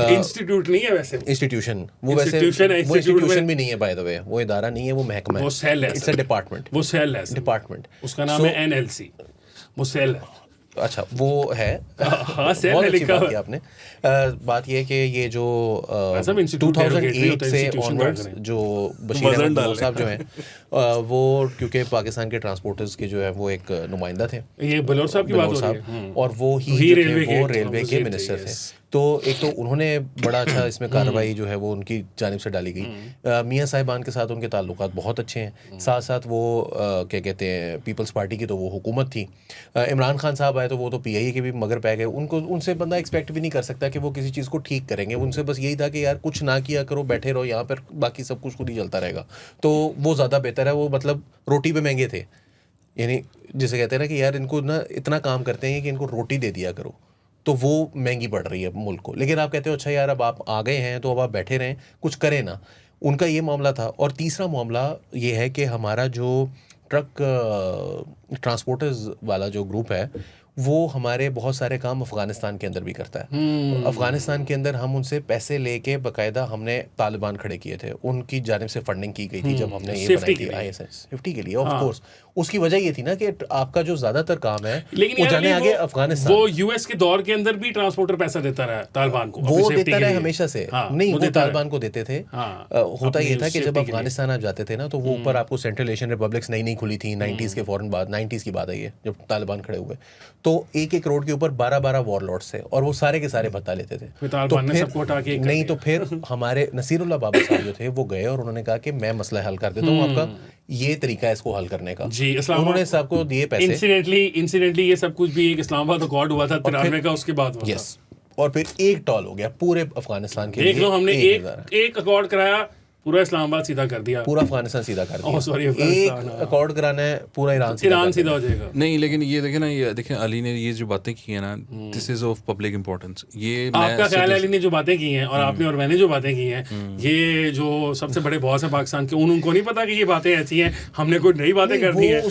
इंस्टीट्यूट नहीं है वैसे, इंस्टीट्यूशन वो वैसे वो इंस्टीट्यूशन भी नहीं है बाय द वे, वो इदारा नहीं है, वो महकमा है, वो सेल है, इट्स अ डिपार्टमेंट, वो सेल है, डिपार्टमेंट, उसका नाम है एनएलसी, वो सेल है। अच्छा वो है। हाँ, सेल बहुत है अच्छी लिखा बात की आपने। बात ये है कि ये जो 2008 से ऑनवर्ड्स जो बशीर अहमद साहब जो हैं वो क्योंकि पाकिस्तान के ट्रांसपोर्टर्स के जो है वो एक नुमाइंदा थे, ये बलोर साहब की बात हो रही है, और वो ही रेलवे के मिनिस्टर थे। तो एक तो उन्होंने बड़ा अच्छा इसमें कार्रवाई जो है वो उनकी जानिब से डाली गई। मियाँ साहिबान के साथ उनके ताल्लुकात बहुत अच्छे हैं। साथ साथ वो क्या कहते हैं पीपल्स पार्टी की तो वो हुकूमत थी। इमरान खान साहब आए तो वो तो PIA के भी मगर पै गए। उनसे बंदा एक्सपेक्ट भी नहीं कर सकता कि वो किसी चीज़ को ठीक करेंगे। उनसे बस यही था कि यार कुछ ना किया करो, बैठे रहो यहाँ पर, बाकी सब कुछ खुद ही चलता रहेगा। तो वो ज़्यादा बेहतर है। वो मतलब रोटी पे महंगे थे, यानी जिसे कहते हैं ना कि यार इनको ना इतना काम करते हैं कि इनको रोटी दे दिया करो, तो वो महंगी पड़ रही है मुल्क को। लेकिन आप कहते हो अच्छा यार अब आप आ गए हैं तो अब आप बैठे रहें, कुछ करें ना। उनका ये मामला था। और तीसरा मामला ये है कि हमारा जो ट्रक ट्रांसपोर्टर्स वाला जो ग्रुप है वो हमारे बहुत सारे काम अफ़गानिस्तान के अंदर भी करता है। अफ़गानिस्तान के अंदर हम उनसे पैसे लेके बाकायदा हमने तालिबान खड़े किए थे, उनकी जानिब से फंडिंग की गई थी जब हमने ये बनाई थी ISS सेफ्टी के लिए। ऑफ कोर्स उसकी वजह ये थी ना कि आपका जो ज्यादातर काम है वो जाने आगे अफगानिस्तान। वो US के दौर के अंदर भी ट्रांसपोर्टर पैसा देता रहा तालिबान को, वो देता रहा हमेशा से। नहीं, वो तालिबान को देते थे। होता ये था कि जब अफगानिस्तान आप जाते थे ना तो वो ऊपर आपको सेंट्रल एशियन रिपब्लिक्स नई खुली थी 90s के फौरन बाद, 90s की बात है ये, जब तालिबान खड़े हुए तो एक रोड के ऊपर 12 वॉरलॉर्ड्स थे और वो सारे के सारे भत्ता लेते थे। तो फिर नहीं तो फिर हमारे नसीरुल्लाह बाबा साहब जो थे वो गए और उन्होंने कहा कि मैं मसला हल कर देता हूँ, आपका ये तरीका है इसको हल करने का। जी, उन्होंने सबको दिए पैसे। इंसिडेंटली ये सब कुछ भी एक इस्लामाबाद अकॉर्ड हुआ था 93 का, उसके बाद हुआ था। और फिर एक टॉल हो गया पूरे अफगानिस्तान के लिए। देख लो, हमने एक अकॉर्ड कराया, पूरा इस्लामाबाद सीधा कर दिया, पूरा अफगानिस्तान सीधा कर दिया। सॉरी, एक अकॉर्ड कराना है पूरा ईरान सीधा हो जाएगा। नहीं, लेकिन ये देखें ना, ये देखें अली ने ये जो बातें की है ना, this is of public importance. ये आपका ख्याल है अली ने जो बातें की हैं और आपने और मैंने जो बातें की हैं, ये जो सबसे बड़े बॉस हैं पाकिस्तान के, उनको नहीं पता कि ये बातें ऐसी हैं, हमने कोई नई बातें कर दी हैं।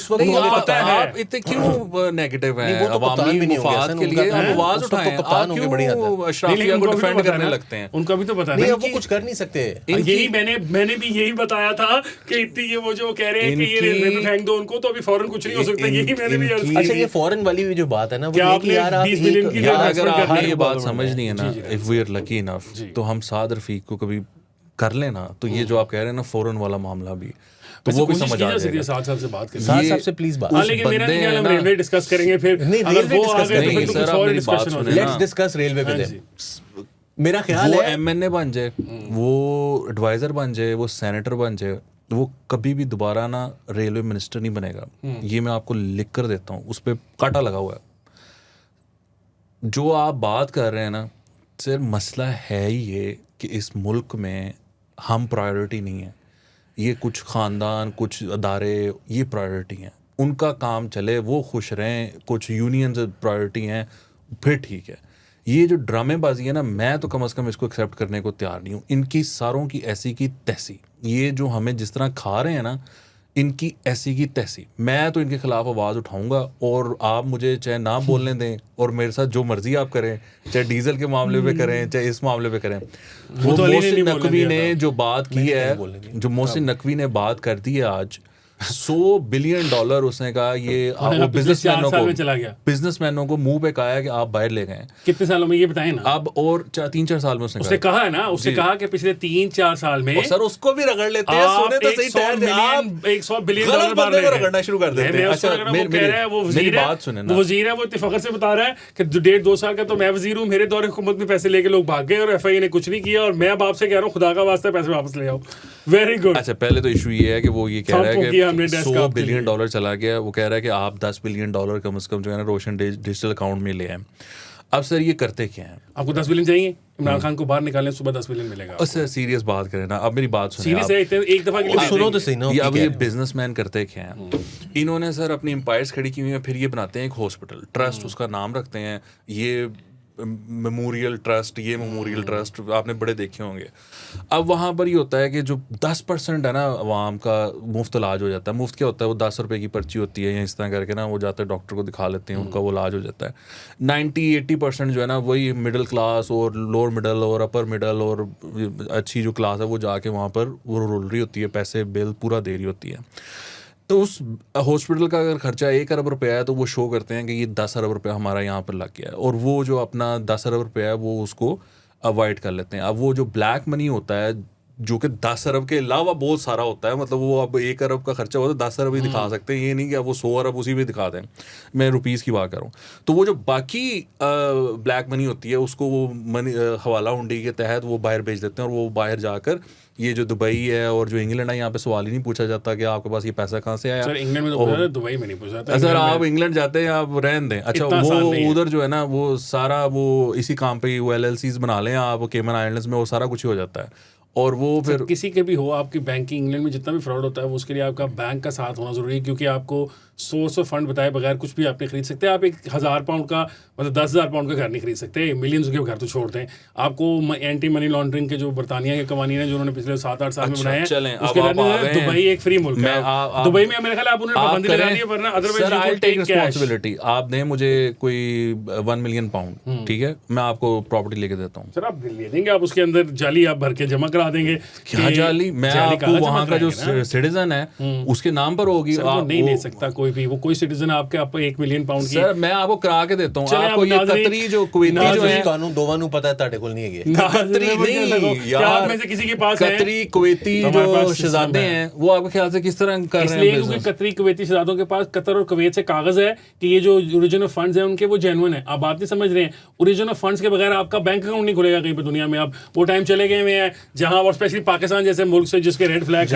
आप इतने क्यों नेगेटिव हैं? अवामी मुफाद के लिए आप आवाज उठाएं, आप क्यों अशराफिया को डिफेंड करने लगते हैं? उनका भी तो पता नहीं, वो कुछ कर नहीं सकते। यही मैंने भी यही बताया था कि इतनी ये वो जो कह रहे हैं कि ये रेलवे में फेंक दो उनको, तो अभी फौरन कुछ नहीं हो सकता। यही मैंने भी अर्ज की। अच्छा, ये फौरन वाली भी जो बात है ना, वो ये कि यार आप 20 मिलियन की अगर आपने ये बात समझनी है ना, if we are lucky enough, तो हम साद रफीक को कभी कर लेना तो ये जो आप कह रहे हैं ना फौरन वाला मामला भी, तो वो भी समझ आ जाएगा। 7 साल से बात करें, 7 साल से प्लीज बात। हाँ, लेकिन मेरा ख्याल हम रेलवे डिस्कस करेंगे फिर। नहीं, अगर रेलवे वो डिस्कस आ गए तो नहीं, फिर तो सर, कुछ आप और मेरी बात डिस्कशन हो सुने जाएगा। लेट्स डिस्कस रेलवे पे हाँ दे। मेरा ख्याल वो है MNA बन जाए, वो एडवाइजर बन जाए, वो सेनेटर बन जाए, वो कभी भी दोबारा ना रेलवे मिनिस्टर नहीं बनेगा। ये मैं आपको लिख कर देता हूँ, उस पर कांटा लगा हुआ है। जो आप बात कर रहे हैं ना सर, मसला है ही ये कि इस मुल्क में हम प्रायोरिटी नहीं है, ये कुछ ख़ानदान, कुछ अदारे ये प्रायोरिटी हैं, उनका काम चले, वो खुश रहें, कुछ यूनियंस प्रायोरिटी हैं, फिर ठीक है। ये जो ड्रामेबाजी है ना, मैं तो कम से कम इसको एक्सेप्ट करने को तैयार नहीं हूँ। इनकी सारों की ऐसी की तैसी, ये जो हमें जिस तरह खा रहे हैं ना, इनकी ऐसी की तैसी, मैं तो इनके खिलाफ आवाज़ उठाऊंगा। और आप मुझे चाहे ना बोलने दें और मेरे साथ जो मर्जी आप करें, चाहे डीजल के मामले पे करें, चाहे इस मामले पे करें। वो तो अली ने मोहसिन नहीं बोलने नकवी दिया ने था। जो बात की है, जो मोहसिन नकवी ने बात कर दी है आज, $100 बिलियन उसने कहा, ये और पिछले 4 साल में चला गया। बिजनेसमैनों को मुंह पे कहा है कि आप बाहर ले गए। कितने सालों में ये बताएं ना। अब और 3-4 साल में उसने कहा है ना, उसने कहा कि पिछले 3-4 साल में सर उसको भी रगड़ लेते हैं, आप सुने तो सही, 100 बिलियन गलत डॉलर मार बंदे रहे को हैं। रगड़ना शुरू कर देते हैं। मैं अच्छा, वो कह रहा है, वो मेरी वजीर है, बात सुने ना। वो वजीर है, वो इतने फख्र से बता रहा है कि 1.5-2 साल का तो मैं वजीर हूँ, मेरे दौरे हुकूमत में पैसे लेके लोग भाग गए और FIA ने कुछ नहीं किया, और मैं अब आपसे कह रहा हूँ खुदा का वास्ता पैसे वापस ले आओ। Very good. अच्छा, पहले तो इशू ये है कि वो ये कह रहा है किया हमने कि desk 100 आपके बिलियन लिए। डॉलर चला गया। वो कह रहा है कि आप $10 बिलियन कम से कम जो है ना रोशन डिजिटल अकाउंट में ले आए। अब सर ये करते क्या हैं? आपको 10 बिलियन चाहिए, इमरान खान को बाहर निकालें, सुबह 10 बिलियन मिलेगा। और सर सीरियस बात करें ना, अब मेरी बात सुनिए। सीरियस है, एक दफा के लिए दे सुनो देंगे। तो सही ना। ये अब ये बिजनेसमैन करते क्या हैं? इन्होंने सर अपनी एम्पायर्स खड़ी की हुई है, फिर ये बनाते हैं एक हॉस्पिटल ट्रस्ट, उसका नाम रखते हैं ये मेमोरियल ट्रस्ट, ये मेमोरियल ट्रस्ट आपने बड़े देखे होंगे। अब वहाँ पर ये होता है कि जो 10% है ना आवाम का मुफ्त इलाज हो जाता है। मुफ्त क्या होता है? वो 10 रुपये की पर्ची होती है या इस तरह करके ना वो जाते हैं डॉक्टर को दिखा लेते हैं, उनका वो इलाज हो जाता है। 90-80% जो है ना वही मिडिल क्लास और लोअर मिडल और अपर मिडल और अच्छी जो क्लास है वो जाके वहाँ पर वो रोल रही होती है, पैसे बिल पूरा दे रही होती है। तो उस हॉस्पिटल का अगर खर्चा 1 अरब रुपया है तो वो शो करते हैं कि ये 10 अरब रुपया हमारा यहाँ पर लग गया है, और वो जो अपना 10 अरब रुपया है वो उसको अवॉइड कर लेते हैं। अब वो जो ब्लैक मनी होता है जो कि 10 अरब के अलावा बहुत सारा होता है, मतलब वो अब 1 अरब का खर्चा होता है 10 अरब ही दिखा सकते हैं, ये नहीं कि अब वो 100 अरब उसी पे दिखा दें। मैं रुपीज़ की बात कर रहा हूँ। तो वो जो बाकी ब्लैक मनी होती है उसको वो मनी हवाला हुंडी के तहत वो बाहर भेज देते हैं, और वो बाहर जाकर ये जो दुबई है और जो इंग्लैंड है, यहाँ पे सवाल ही नहीं पूछा जाता कि आपके पास ये पैसा कहाँ से आया। सर इंग्लैंड में तो पूछा था, दुबई में नहीं पूछा था। सर आप इंग्लैंड जाते हैं, आप रहन दें। अच्छा, वो उधर जो है ना वो सारा वो इसी काम पे वो LLCs बना लें आप, केमन आइलैंड्स में वो सारा कुछ ही हो जाता है। और वो फिर किसी के भी हो, आपकी बैंकिंग इंग्लैंड में जितना भी फ्रॉड होता है वो उसके लिए आपका बैंक का साथ होना जरूरी है, क्योंकि आपको सोर्स ऑफ फंड बताए बगैर कुछ भी आप नहीं खरीद सकते। आप 1,000 पाउंड का मतलब 10,000 पाउंड का घर नहीं खरीद सकते, मिलियंस के घर तो छोड़ते हैं। आपको एंटी मनी लॉन्ड्रिंग के जो बरतानिया के कवानीन है जो उन्होंने पिछले 7-8 साल में बनाए हैं, उसके तहत दुबई एक फ्री मुल्क है। दुबई में मेरे ख्याल आप उन्होंने पाबंदी लगा दी है, वरना अदरवाइज आप दें मुझे कोई 1 मिलियन पाउंड, ठीक है, मैं आपको प्रॉपर्टी लेके देता हूँ। सर आप ले देंगे, आप उसके अंदर जाली आप भर के जमा करा देंगे। क्या जाली? मैं आपको वहाँ का जो सिटीजन है उसके नाम पर होगी। आप नहीं ले सकता कोई भी, वो कोई सिटीजन आपके आप 1 मिलियन पाउंड की। सर मैं आपको करा के देता हूँ। आपको ये कतरी जो कुवैती जो है, कानून दोवानू पता है ताड़े को नहीं है कतरी नहीं यार, में से किसी के पास है कतरी कुवैती जो शहजादे हैं वो आपके ख्याल से किस तरह कर रहे हैं क्योंकि कतरी कुवैती शहजादों के पास कतर और कुवैत से कागज है कि ये जो ओरिजिन ऑफ फंड्स हैं उनके वो जेन्युइन है। आप बात नहीं समझ रहे हैं। ओरिजिन ऑफ फंड्स के बगैर आपका बैंक अकाउंट नहीं खुलेगा कहीं पे दुनिया में। आप वो टाइम चले गए हैं जहां, और स्पेशली पाकिस्तान जैसे मुल्क से जिसके रेड फ्लैग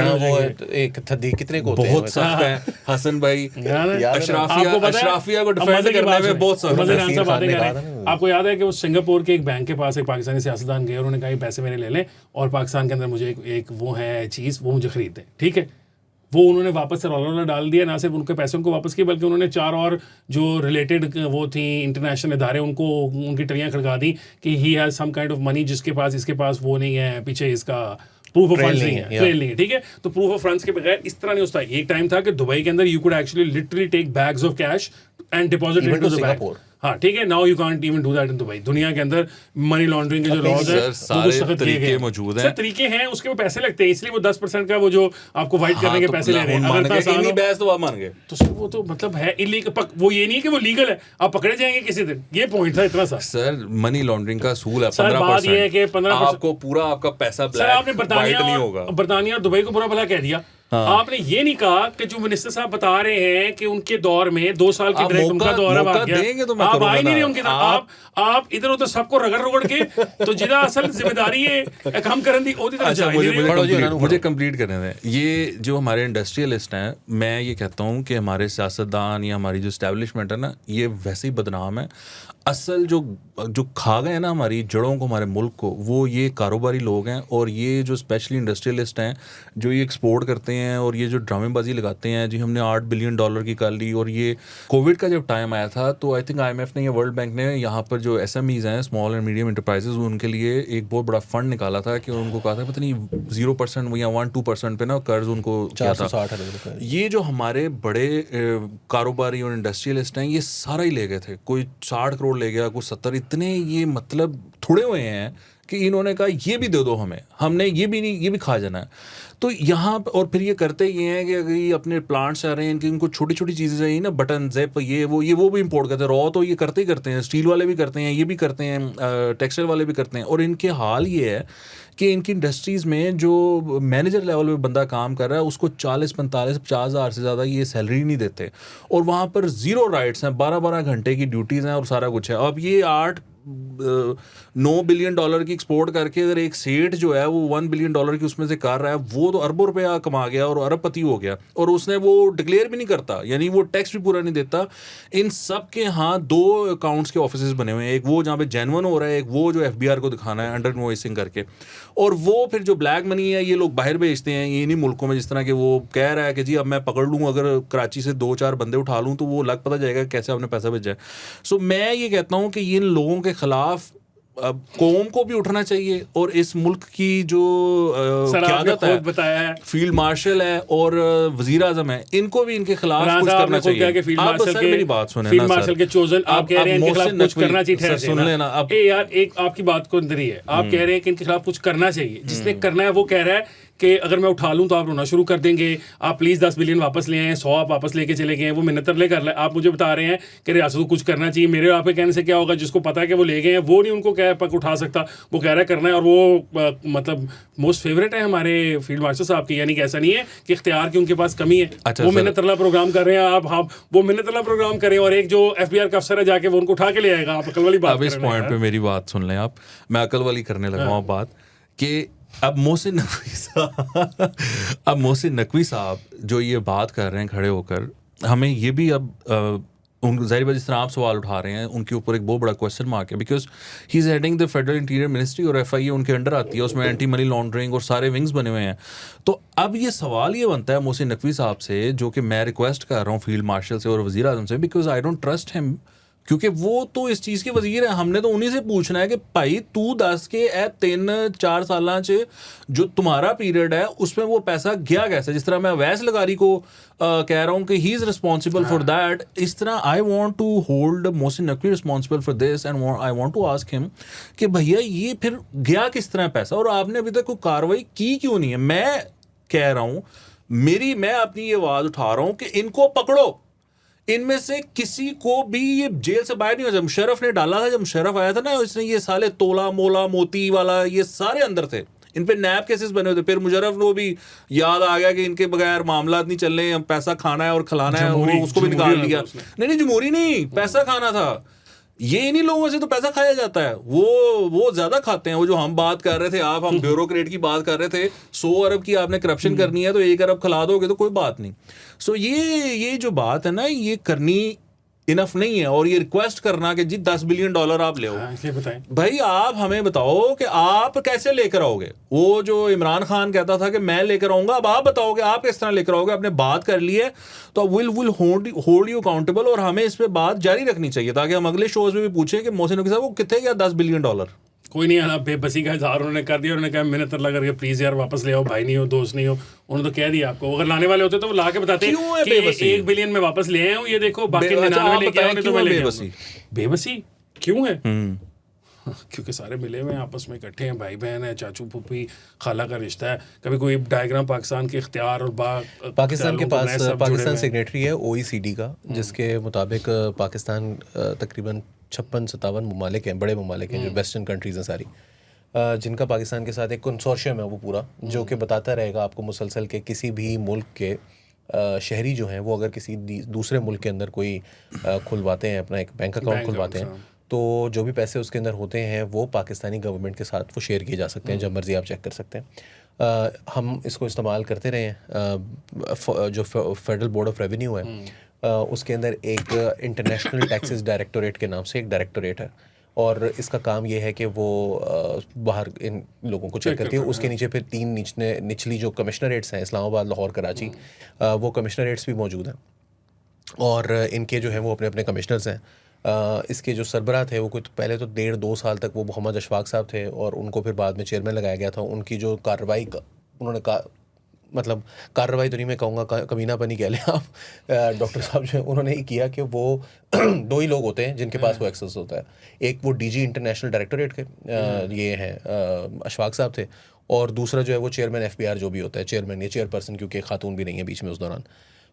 एक थदी कितने को बहुत सख्त है हसन भाई। अशराफिया को डिफेंड करने में बहुत सख्त है। आपको याद है कि वो सिंगापुर के एक बैंक के पास एक पाकिस्तानी सियासतदान गए, उन्होंने कहा ये पैसे मेरे ले लें और पाकिस्तान के अंदर मुझे एक वो है चीज़ वो मुझे खरीद दें, ठीक है। वो उन्होंने वापस से रॉलर डाल दिया, ना सिर्फ उनके पैसे उनको वापस किए बल्कि उन्होंने 4 और जो रिलेटेड वो थी इंटरनेशनल इदारे उनको उनकी टड़ियाँ खड़का दी कि he has some kind of money जिसके पास इसके पास वो नहीं है, पीछे इसका प्रूफ ऑफ फंड्स नहीं है, ट्रेल नहीं है, ठीक है। तो प्रूफ ऑफ फंड्स के बगैर इस तरह नहीं होता। एक टाइम था कि दुबई के अंदर you could actually literally take bags of cash and deposit into the bank. हाँ ठीक है, now you can't even do that in Dubai. दुनिया के अंदर मनी लॉन्ड्रिंग के जो लॉज है सर, सारे तरीके मौजूद हैं। सर तरीके हैं, उसके वो पैसे लगते हैं, इसलिए वो 10% का वो जो आपको वाइट करने के पैसे ले रहे हैं। अगर इतनी बहस तो आप मान गए तो सर वो तो मतलब है इलीगल, वो ये नहीं है कि वो लीगल है, आप पकड़े जाएंगे किसी दिन, ये पॉइंट था इतना सा। सर मनी लॉन्ड्रिंग का असूल है सर बात ये है कि 15% आपको पूरा आपका पैसा सर आपने ब्लैक वाइट नहीं होगा। बरतानिया और दुबई को बुरा भला कह दिया। आपने ये नहीं कहा कि जो मिनिस्टर साहब बता रहे हैं कि उनके दौर में 2 साल की डायरेक्ट उनका दौर है, आप आ ही नहीं रहे उनकी तरफ, आप इधर उधर सबको रगड़ रगड़ के तो जिदा असल जिम्मेदारी है काम करने दी ओदी तरफ। मुझे कंप्लीट करने दें। ये जो हमारे इंडस्ट्रियलिस्ट हैं, मैं ये कहता हूँ कि हमारे सियासतदान या हमारी जो एस्टेब्लिशमेंट है ना, ये वैसे ही बदनाम है। असल जो खा गए ना हमारी जड़ों को, हमारे मुल्क को, वो ये कारोबारी लोग हैं। और ये जो स्पेशली इंडस्ट्रियलिस्ट हैं जो ये एक्सपोर्ट करते हैं और ये जो ड्रामेबाजी लगाते हैं जी हमने $8 बिलियन की कर ली। और ये कोविड का जब टाइम आया था तो आई थिंक IMF ने या वर्ल्ड बैंक ने यहाँ पर जो SMEs हैं, स्मॉल एंड मीडियम इंटरप्राइजेज, उनके लिए एक बहुत बड़ा फंड निकाला था कि उनको कहा था पता नहीं 0% या 1-2% पे ना कर्ज उनको क्या था। ये जो हमारे बड़े कारोबारी और इंडस्ट्रियलिस्ट हैं ये सारा ही ले गए थे, कोई 60 करोड़ ले गया, कोई 70, इतने ये मतलब थोड़े हुए हैं कि इन्होंने कहा ये भी दे दो हमें, हमने ये भी नहीं, ये भी खा जाना है। तो यहाँ और फिर ये करते ये हैं कि अगर ये अपने प्लांट्स आ रहे हैं, इनको छोटी छोटी चीज़ें चाहिए ना, बटन ज़िप ये वो भी इंपोर्ट करते हैं। रॉ तो ये करते ही करते हैं, स्टील वाले भी करते हैं, ये भी करते हैं, टेक्सटाइल वाले भी करते हैं। और इनके हाल ये है कि इनकी इंडस्ट्रीज़ में जो मैनेजर लेवल पे बंदा काम कर रहा है उसको 40, 45, 50 हज़ार से ज़्यादा ये सैलरी नहीं देते। और वहाँ पर 0 राइट्स हैं, 12-12 घंटे की ड्यूटीज़ हैं और सारा कुछ है। अब ये 9 बिलियन डॉलर की एक्सपोर्ट करके अगर एक सेठ जो है वो $1 बिलियन की उसमें से कर रहा है, वो तो अरबों रुपया कमा गया और अरबपति हो गया। और उसने वो डिक्लेयर भी नहीं करता, यानी वो टैक्स भी पूरा नहीं देता। इन सब के यहाँ 2 अकाउंट्स के ऑफिसेज बने हुए हैं, एक वो जहाँ पे जेन्युइन हो रहा है, एक वो जो FBR को दिखाना है अंडर इनवॉइसिंग करके। और वो फिर जो ब्लैक मनी है ये लोग बाहर भेजते हैं, ये इन्हीं मुल्कों में, जिस तरह के वो कह रहा है कि जी अब मैं पकड़ लूँ, अगर कराची से 2-4 बंदे उठा लूँ तो वो लग पता जाएगा कैसे आपने पैसा भेजा है। सो मैं ये कहता हूँ कि इन लोगों के खिलाफ अब कौम को भी उठना चाहिए। और इस मुल्क की जो क़यादत है, बताया है फील्ड मार्शल है और वजीर आजम है, इनको भी इनके खिलाफ कुछ करना चाहिए। आप सर मेरी बात सुने, फील्ड मार्शल के चोजन आप कह रहे हैं इनके खिलाफ कुछ करना चाहिए। सुन लेना अब यार, एक आपकी बात को अंदर ही है, आप कह रहे हैं कि इनके खिलाफ कुछ करना चाहिए। जिसने करना है वो कह रहा है कि अगर मैं उठा लूँ तो आप रोना शुरू कर देंगे, आप प्लीज़ 10 बिलियन वापस ले आए, 100 आप वापस लेके चले गए, वो मिन्नत तरले कर रहे हैं। आप मुझे बता रहे हैं कि रियासत को कुछ करना चाहिए। मेरे आपके कहने से क्या होगा? जिसको पता है कि वो ले गए हैं वो नहीं उनको क्या पक उठा सकता, वो कह रहा है करना है। और वो मतलब मोस्ट फेवरेट है हमारे फील्ड मार्शल साहब की, यानी कि ऐसा नहीं है कि इख्तियार की उनके पास कमी है। अच्छा, वो मिन्नत तरला प्रोग्राम कर रहे हैं, आप वो मिन्नत तरला प्रोग्राम करें और एक जो FBR का अफसर है जाके वो उनको उठा के ले आएगा। आप अकल वाली बात। अब इस पॉइंट पे मेरी बात सुन लें आप, मैं अकल वाली करने लगा हूँ बात कि अब मोहसिन नकवी साहब जो ये बात कर रहे हैं खड़े होकर, हमें ये भी अब उन ज़ाहिर बात जिस तरह आप सवाल उठा रहे हैं उनके ऊपर एक बहुत बड़ा क्वेश्चन मार्क है, because he is heading the federal interior ministry और FIA उनके अंडर आती है, उसमें एंटी मनी लॉन्ड्रिंग और सारे विंग्स बने हुए हैं। तो अब ये सवाल ये बनता है मोहसिन नकवी साहब से, जो कि मैं रिक्वेस्ट कर रहा हूँ फील्ड मार्शल से और वज़ीर आज़म से, because I don't trust him, क्योंकि वो तो इस चीज़ के वजीर है। हमने तो उन्हीं से पूछना है कि भाई तू दस के 3-4 साल जो तुम्हारा पीरियड है उसमें वो पैसा गया कैसे? जिस तरह मैं अवैस लगारी को कह रहा हूँ कि he is responsible for that, इस तरह I want to hold Mohsin Naqvi responsible for this and I want to ask him कि भैया ये फिर गया किस तरह पैसा और आपने अभी तक कोई कार्रवाई की क्यों नहीं है? मैं कह रहा हूँ, मैं अपनी ये आवाज़ उठा रहा हूँ कि इनको पकड़ो, इनमें से किसी को भी ये जेल से बाहर नहीं हो। जब मुशर्रफ ने डाला था, जब मुशर्रफ आया था ना, इसने ये साले तोला मोला मोती वाला ये सारे अंदर थे, इन पे नैब केसेस बने हुए थे। फिर मुशर्रफ को भी याद आ गया कि इनके बगैर मामला नहीं चल रहे, पैसा खाना है और खिलाना है, उसको भी निकाल लिया। नहीं जमहूरी नहीं, पैसा खाना था। ये इन्हीं लोगों से तो पैसा खाया जाता है, वो ज्यादा खाते हैं। वो जो हम बात कर रहे थे, हम ब्यूरोक्रेट की बात कर रहे थे, 100 अरब की आपने करप्शन करनी है तो 1 अरब खिला दोगे तो कोई बात नहीं। सो ये जो बात है ना, ये करनी इनफ नहीं है। और ये रिक्वेस्ट करना कि जी $10 बिलियन आप ले आओ, भाई आप हमें बताओ कि आप कैसे लेकर आओगे। वो जो इमरान खान कहता था कि मैं लेकर आऊंगा, अब आप बताओ कि आप किस तरह लेकर आओगे। आपने बात कर ली है तो विल होल्ड यू अकाउंटेबल, और हमें इस पे बात जारी रखनी चाहिए ताकि हम अगले शोज में भी पूछें कि मोहसिन नकवी साहब वो कितने गया $10 बिलियन। कोई नहीं आना, बेबसी का इजहार उन्होंने कर दिया, उन्होंने कहा मिन्नत अल्लाह करके प्लीज़ यार वापस ले आओ, भाई नहीं हो, दोस्त नहीं हो, उन्होंने तो कह दिया आपको। अगर लाने वाले होते तो वो ला के बताते क्यों है कि बेबसी? 1 बिलियन में वापस ले आया हूँ, ये देखो, बाकी अच्छा, 99 आप लेके आओ, बताएं तो मैं क्यों है लेके बेबसी? आऊंगा। बेबसी क्यों है? क्योंकि सारे मिले हुए हैं, आपस में इकट्ठे हैं, भाई बहन है, चाचू फूफी खाला का रिश्ता है। कभी कोई डायग्राम पाकिस्तान के इख्तियार और पाकिस्तान के पास पाकिस्तान से सेक्रेटरी है OECD का, जिसके मुताबिक पाकिस्तान तकरीबन 56-57 ममालिक हैं, बड़े ममालिक हैं जो वेस्टर्न कंट्रीज़ हैं सारी, जिनका पाकिस्तान के साथ एक कंसोर्शियम है वो पूरा, जो कि बताता रहेगा आपको मुसलसल के किसी भी मुल्क के शहरी जो हैं वो अगर किसी दूसरे मुल्क के अंदर कोई खुलवाते हैं, अपना एक बैंक अकाउंट खुलवाते हैं, तो जो भी पैसे उसके अंदर होते हैं वो पाकिस्तानी गवर्नमेंट के साथ वो शेयर किए जा सकते हैं, जब मर्ज़ी आप चेक कर सकते हैं। हम इसको इस्तेमाल करते रहे हैं। जो फेडरल बोर्ड ऑफ रेवेन्यू है उसके अंदर एक इंटरनेशनल टैक्सेस डायरेक्टोरेट के नाम से एक डायरेक्टोरेट है, और इसका काम ये है कि वो बाहर इन लोगों को चेक करती है। उसके नीचे फिर 3 निचली जो कमिश्नरेट्स हैं, इस्लामाबाद, लाहौर, कराची, वो कमिश्नरेट्स भी मौजूद हैं, और इनके जो हैं वो अपने अपने कमिश्नर्स हैं। इसके जो सरबराह थे वो कुछ पहले तो 1.5-2 साल तक वो मोहम्मद अशफाक साहब थे, और उनको फिर बाद में चेयरमैन लगाया गया था। उनकी जो कार्रवाई उन्होंने मतलब कार्रवाई तो नहीं मैं कहूँगा, कमीनापनी कह लें आप, डॉक्टर साहब जो उन्होंने ये किया कि वो 2 ही लोग होते हैं जिनके पास वो एक्सेस होता है। एक वो DG इंटरनेशनल डायरेक्टोरेट के ये हैं अशफाक साहब थे, और दूसरा जो है वो चेयरमैन FBR जो भी होता है, चेयरमैन या चेयरपर्सन, क्योंकि खातून भी नहीं है बीच में उस दौरान,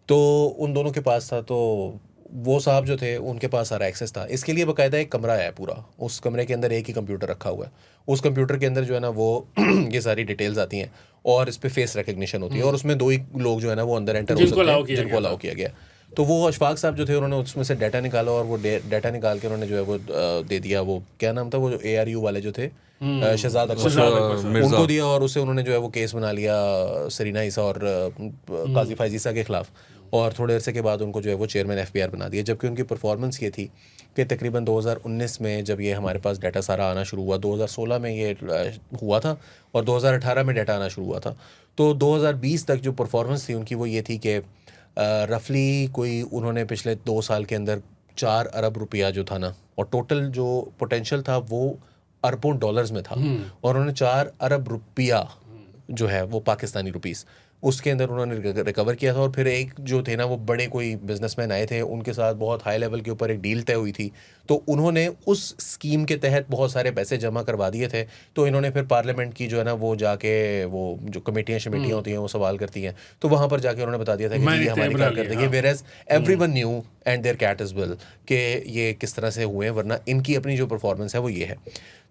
तो उन दोनों के पास था। तो वो साहब जो थे उनके पास सारा एक्सेस था। इसके लिए बाकायदा एक कमरा है पूरा, उस कमरे के अंदर एक ही कंप्यूटर रखा हुआ है। उस कंप्यूटर के अंदर जो है ना वो ये सारी डिटेल्स आती हैं, और इस पे फेस रिकग्निशन होती है, और उसमें 2 ही लोग जो है ना वो अंदर एंटर हो सकते हैं जिनको अलाउ किया गया। तो वो अशफाक साहब जो थे उन्होंने उसमें से डाटा निकाला, और वो डाटा निकाल के उन्होंने जो है वो दे दिया। वो क्या नाम था वो जो ARU वाले जो थे, शहजाद अकबर, उनको दिया, और उससे उन्होंने जो है वो केस बना लिया सरीना ईसा और काजी फायजीसा के खिलाफ, और थोड़े अरसे के बाद उनको जो है वो चेयरमैन FBR बना दिया। जबकि उनकी परफॉर्मेंस ये थी कि तकरीबन 2019 में जब ये हमारे पास डाटा सारा आना शुरू हुआ, 2016 में ये हुआ था, और 2018 में डाटा आना शुरू हुआ था, तो 2020 तक जो परफॉर्मेंस थी उनकी वो ये थी कि रफली कोई उन्होंने पिछले 2 साल के अंदर 4 अरब रुपया जो था ना, और टोटल जो पोटेंशियल था वो अरबों डॉलर्स में था, और उन्होंने 4 अरब रुपया जो है वो पाकिस्तानी रुपीस उसके अंदर उन्होंने रिकवर किया था। और फिर एक जो थे ना वो बड़े कोई बिजनेसमैन आए थे, उनके साथ बहुत हाई लेवल के ऊपर एक डील तय हुई थी, तो उन्होंने उस स्कीम के तहत बहुत सारे पैसे जमा करवा दिए थे। तो इन्होंने फिर पार्लियामेंट की जो है ना वो जाके वो जो कमेटियाँ होती हैं वो सवाल करती हैं, तो वहाँ पर जाके उन्होंने बता दिया था कि ये हमारी कारकर्दगी, whereas everyone knew and their cat is will कि ये किस तरह से हुए हैं, वरना इनकी अपनी जो परफॉर्मेंस है वो ये है।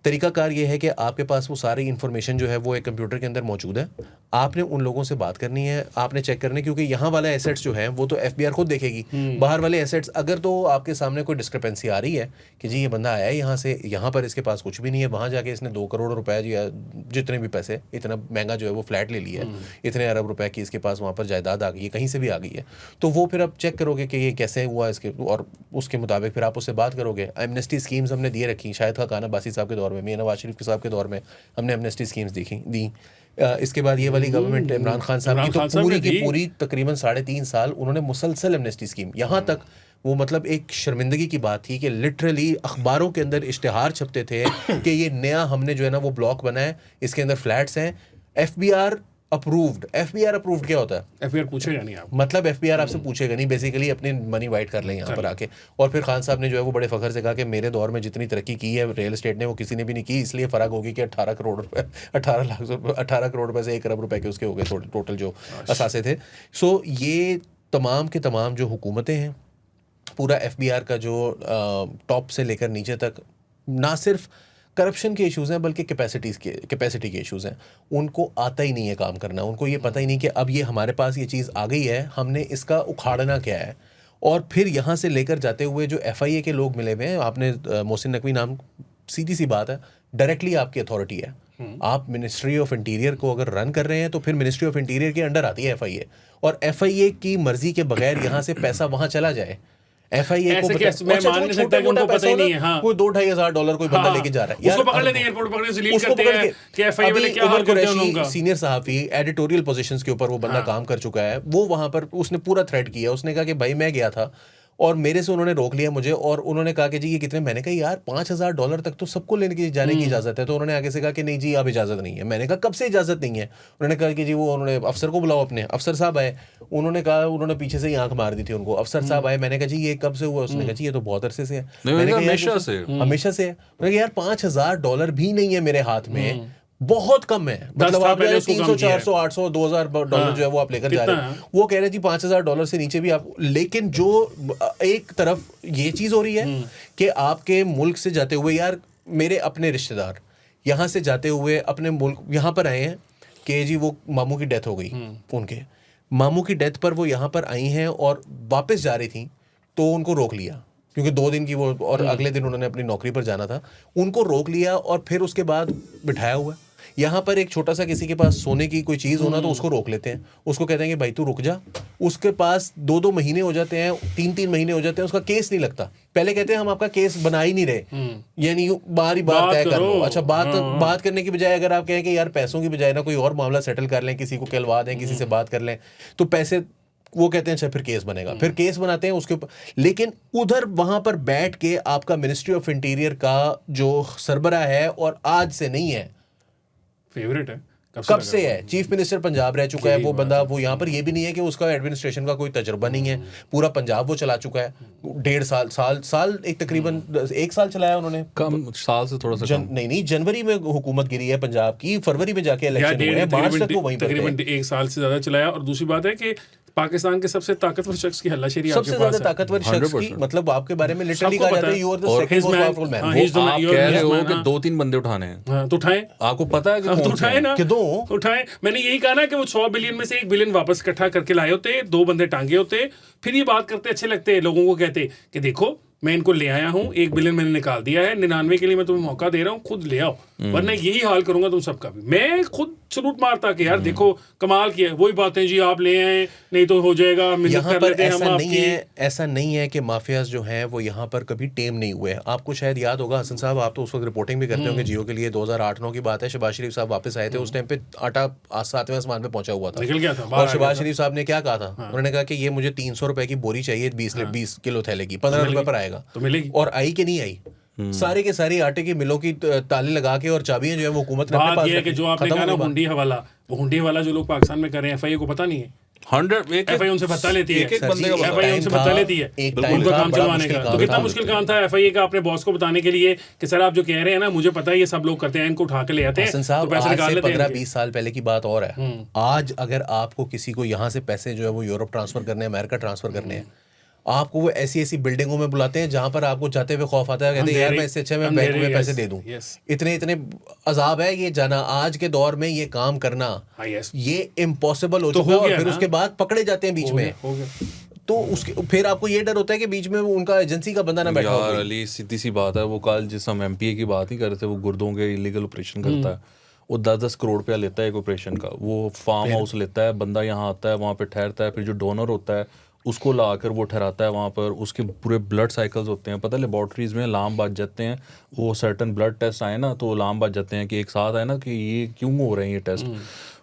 तरीकाकार ये है कि आपके पास वो सारी इन्फॉर्मेशन जो है वो एक कंप्यूटर के अंदर मौजूद है, आपने उन लोगों से बात करनी है, आपने चेक करने, क्योंकि यहाँ वाले एसेट्स जो हैं वो तो FBR खुद देखेगी, बाहर वाले एसेट्स अगर तो आपके सामने कोई डिस्क्रिपेंसी आ रही है कि जी ये बंदा आया है यहाँ से, यहाँ पर इसके पास कुछ भी नहीं है, वहाँ जाके इसने 2 करोड़ रुपए या जितने भी पैसे, इतना महंगा जो है वो फ्लैट ले लिया है, इतने अरब रुपए की इसके पास वहाँ पर जायदाद आ गई है, कहीं से भी आ गई है, तो वो फिर आप चेक करोगे कि ये कैसे हुआ इसके, और उसके मुताबिक फिर आप उससे बात करोगे। एमनेस्टी स्कीम्स हमने दिए रखी, शायद खान अब्बासी साहब के दौर में, मियां नवाज शरीफ साहब के दौर में हमने एमनेस्टी स्कीम्स दी। इसके बाद ये वाली गवर्नमेंट इमरान खान साहब की तो पूरी की पूरी तकरीबन 3.5 साल उन्होंने मुसलसल एमनेस्टी स्कीम, यहाँ तक वो मतलब एक शर्मिंदगी की बात थी कि लिटरली अखबारों के अंदर इश्तिहार छपते थे कि ये नया हमने जो है ना वो ब्लॉक बना है, इसके अंदर फ्लैट्स हैं, FBR अप्रूव्ड। क्या होता है? FBR पूछेगा नहीं आप, मतलब FBR आपसे पूछेगा नहीं, बेसिकली अपनी मनी वाइट कर लें यहाँ पर आके। और फिर खान साहब ने जो है वो बड़े फखर से कहा कि मेरे दौर में जितनी तरक्की की है रियल एस्टेट ने वो किसी ने भी नहीं की, इसलिए फ़र्क होगी कि 18 करोड़ रुपए 18 करोड़ रुपए से 1 अरब रुपए के उसके हो गए टोटल जो असासे थे। सो ये तमाम के तमाम जो हुकूमतें हैं, पूरा FBR का जो टॉप से लेकर नीचे तक ना सिर्फ करप्शन के इश्यूज़ हैं बल्कि कैपेसिटी के इश्यूज़ हैं, उनको आता ही नहीं है काम करना, उनको ये पता ही नहीं कि अब ये हमारे पास ये चीज़ आ गई है, हमने इसका उखाड़ना क्या है। और फिर यहाँ से लेकर जाते हुए जो FIA के लोग मिले हुए हैं, आपने मोहसिन नकवी नाम, सीधी सी बात है, डायरेक्टली आपकी अथॉरिटी है, आप मिनिस्ट्री ऑफ इंटीरियर को अगर रन कर रहे हैं तो फिर मिनिस्ट्री ऑफ इंटीरियर के अंडर आती है FIA, और FIA की मर्जी के बगैर यहाँ से पैसा वहाँ चला जाए, FIA को मैं मान नहीं सकता कि उनको पता ही नहीं है। हाँ, कोई 2-2.5 हज़ार डॉलर कोई बंदा लेके जा रहा है, उसको पकड़ लेते हैं एयरपोर्ट पकड़ने से लील करते हैं कि FIA वाले क्या हाल करते हैं उनका। सीनियर सहाफ़ी एडिटोरियल पोजीशंस के ऊपर वो बंदा काम कर चुका है, वो वहाँ पर उसने पूरा थ्रेड किया, उसने कहा कि भाई मैं गया था और मेरे से उन्होंने रोक लिया मुझे और उन्होंने कहा कि जी ये कितने, मैंने कहा यार $5,000 तक तो सबको लेने की जाने की इजाज़त है। तो उन्होंने आगे से कहा कि नहीं जी अब इजाज़त नहीं है। मैंने कहा कब से इजाज़त नहीं है? उन्होंने कहा कि जी वो उन्होंने अफसर को बुलाओ अपने। अफसर साहब आए, उन्होंने कहा, उन्होंने पीछे से ही आंख मार दी थी उनको। अफसर साहब आए, मैंने कहा जी ये कब से हुआ? उसने कहा जी ये तो बहुत अरसे से है। मैंने कहा हमेशा से हमेशा से है। मैंने कहा यार $5,000 भी नहीं है मेरे हाथ में, बहुत कम है। मतलब आप 300, 400, 800, $2,000 जो है वो आप लेकर जा रहे हैं। वो कह रहे जी $5,000 से नीचे भी आप। लेकिन जो एक तरफ ये चीज हो रही है कि आपके मुल्क से जाते हुए, यार मेरे अपने रिश्तेदार यहाँ से जाते हुए अपने मुल्क यहाँ पर आए हैं कि जी वो मामू की डेथ हो गई, उनके मामू की डेथ पर वो यहाँ पर आई हैं और वापस जा रही थी तो उनको रोक लिया क्योंकि 2 दिन की वो, और अगले दिन उन्होंने अपनी नौकरी पर जाना था। उनको रोक लिया और फिर उसके बाद बिठाया हुआ। यहाँ पर एक छोटा सा किसी के पास सोने की कोई चीज़ होना तो उसको रोक लेते हैं, उसको कहते हैं कि भाई तू रुक जा। उसके पास 2-2 महीने हो जाते हैं, 3-3 महीने हो जाते हैं, उसका केस नहीं लगता। पहले कहते हैं हम आपका केस बना ही नहीं रहे, यानी बार ही बार तय कर लो। अच्छा, बात करने की बजाय अगर आप कहें कि यार पैसों की बजाय ना कोई और मामला सेटल कर लें, किसी को कहलवा दें, किसी से बात कर लें, तो पैसे वो कहते हैं अच्छा फिर केस बनेगा, फिर केस बनाते हैं उसके ऊपर। लेकिन उधर वहां पर बैठ के आपका मिनिस्ट्री ऑफ इंटीरियर का जो सरबराह है, और आज से नहीं है, फेवरेट है, कब से है, चीफ मिनिस्टर पंजाब रह चुका है वो बंदा। वो यहाँ पर ये भी नहीं है कि उसका एडमिनिस्ट्रेशन का कोई तजुर्बा नहीं है, पूरा पंजाब वो चला चुका है। 1.5 साल एक तकरीबन 1 साल चलाया उन्होंने, कम साल से थोड़ा सा नहीं जनवरी में हुकूमत गिरी है पंजाब की, फरवरी में जाके इलेक्शन हुए हैं, मार्च तक वो वहीं पर तकरीबन 1 साल से ज्यादा चलाया। और दूसरी बात है कि पाकिस्तान के सबसे ताकतवर शख्स की हल्लाशेरी सबसे ज्यादा ताकतवर शख्स की, मतलब आपके बारे में लिटरली कहा जाता है you are the second most powerful man. आप कह रहे हो कि 2-3 बंदे उठाने हैं, तो उठाएं। आपको पता है कि तो उठाएं ना, क्यों उठाएं। मैंने यही कहा ना कि वो 100 बिलियन में से 1 बिलियन वापस इकट्ठा करके लाए होते, 2 बंदे टांगे होते, फिर ये बात करते अच्छे लगते, लोगों को कहते कि देखो मैं इनको ले आया हूँ, 1 बिलियन मैंने निकाल दिया है, 99 के लिए मैं तुम्हें मौका दे रहा हूँ, खुद ले आओ, वरना यही हाल करूंगा तुम सबका भी। मैं खुद सलूट मारता कि यार देखो कमाल किया। वही बातें जी आप ले आए, नहीं तो हो जाएगा, मिन्नत कर लेते हैं हम आपकी। ऐसा नहीं है कि माफियाज जो हैं वो यहाँ पर कभी टेम नहीं हुए। आपको शायद याद होगा हसन साहब, आप तो उस वक्त रिपोर्टिंग भी करते होंगे जियो के लिए, 2008-9 की बात है, शहबाज शरीफ साहब वापस आए थे, उस टाइम पे आटा 7वें आसमान पे पहुंचा हुआ था, निकल गया था। और शहबाज शरीफ साहब ने क्या कहा था, उन्होंने कहा कि ये मुझे 300 रुपए की बोरी चाहिए, 20 किलो थैले की, 15 रुपए पर आएगा, तो मिलेगी। और आई कि नहीं आई? सारे के सारे आटे की मिलों की ताले लगा के और चाबियां जो है वो हुकूमत ने अपने पास रखी। कि जो आपने कहा ना हुंडी हवाला, वो हुंडी हवाला जो लोग पाकिस्तान में कर रहे हैं, एफआईए को पता नहीं है। 100 एफआईए उनसे भत्ता लेती है, एक बंदे का एफआईए उनसे भत्ता लेती है उनका काम चलवाने का। तो कितना मुश्किल काम था एफआईए का अपने बॉस को बताने के लिए कि सर आप जो कह रहे हैं ना, मुझे पता है ये सब लोग करते हैं, इनको उठा के ले आते हैं, तो पैसे निकाल लेते हैं। 15-20 साल पहले की बात और है। आज अगर आपको किसी को यहाँ से पैसे जो है वो यूरोप ट्रांसफर करने हैं, अमेरिका ट्रांसफर करने हैं, आपको वो ऐसी बिल्डिंगों में बुलाते हैं जहां पर आपको जाते हुए खौफ आता है, कहते हैं यार मैं इससे अच्छा मैं बैंक में पैसे दे दूं। इतने अजाब है ये जाना, आज के दौर में ये काम करना ये इम्पॉसिबल हो चुका है। और फिर उसके बाद पकड़े जाते हैं बीच में, तो उसके फिर आपको ये डर होता है कि बीच में उनका एजेंसी का बंदा ना बैठा हो। यार अली सीधी सी बात है, वो कल जिस हम एमपीए की बात नहीं कर रहे थे, वो गुर्दों के इलीगल ऑपरेशन करता है, वो 10-10 करोड़ रुपया लेता है एक ऑपरेशन का। वो फार्म हाउस लेता है, बंदा यहाँ आता है, वहाँ पे ठहरता है, फिर जो डोनर होता है उसको ला कर वो ठहराता है वहाँ पर। उसके पूरे ब्लड साइकिल्स होते हैं, पता है लेबॉर्ट्रीज़ में अलार्म बज जाते हैं, वो सर्टन ब्लड टेस्ट आए ना तो अलार्म बज जाते हैं कि एक साथ आए ना कि ये क्यों हो रहे हैं ये टेस्ट।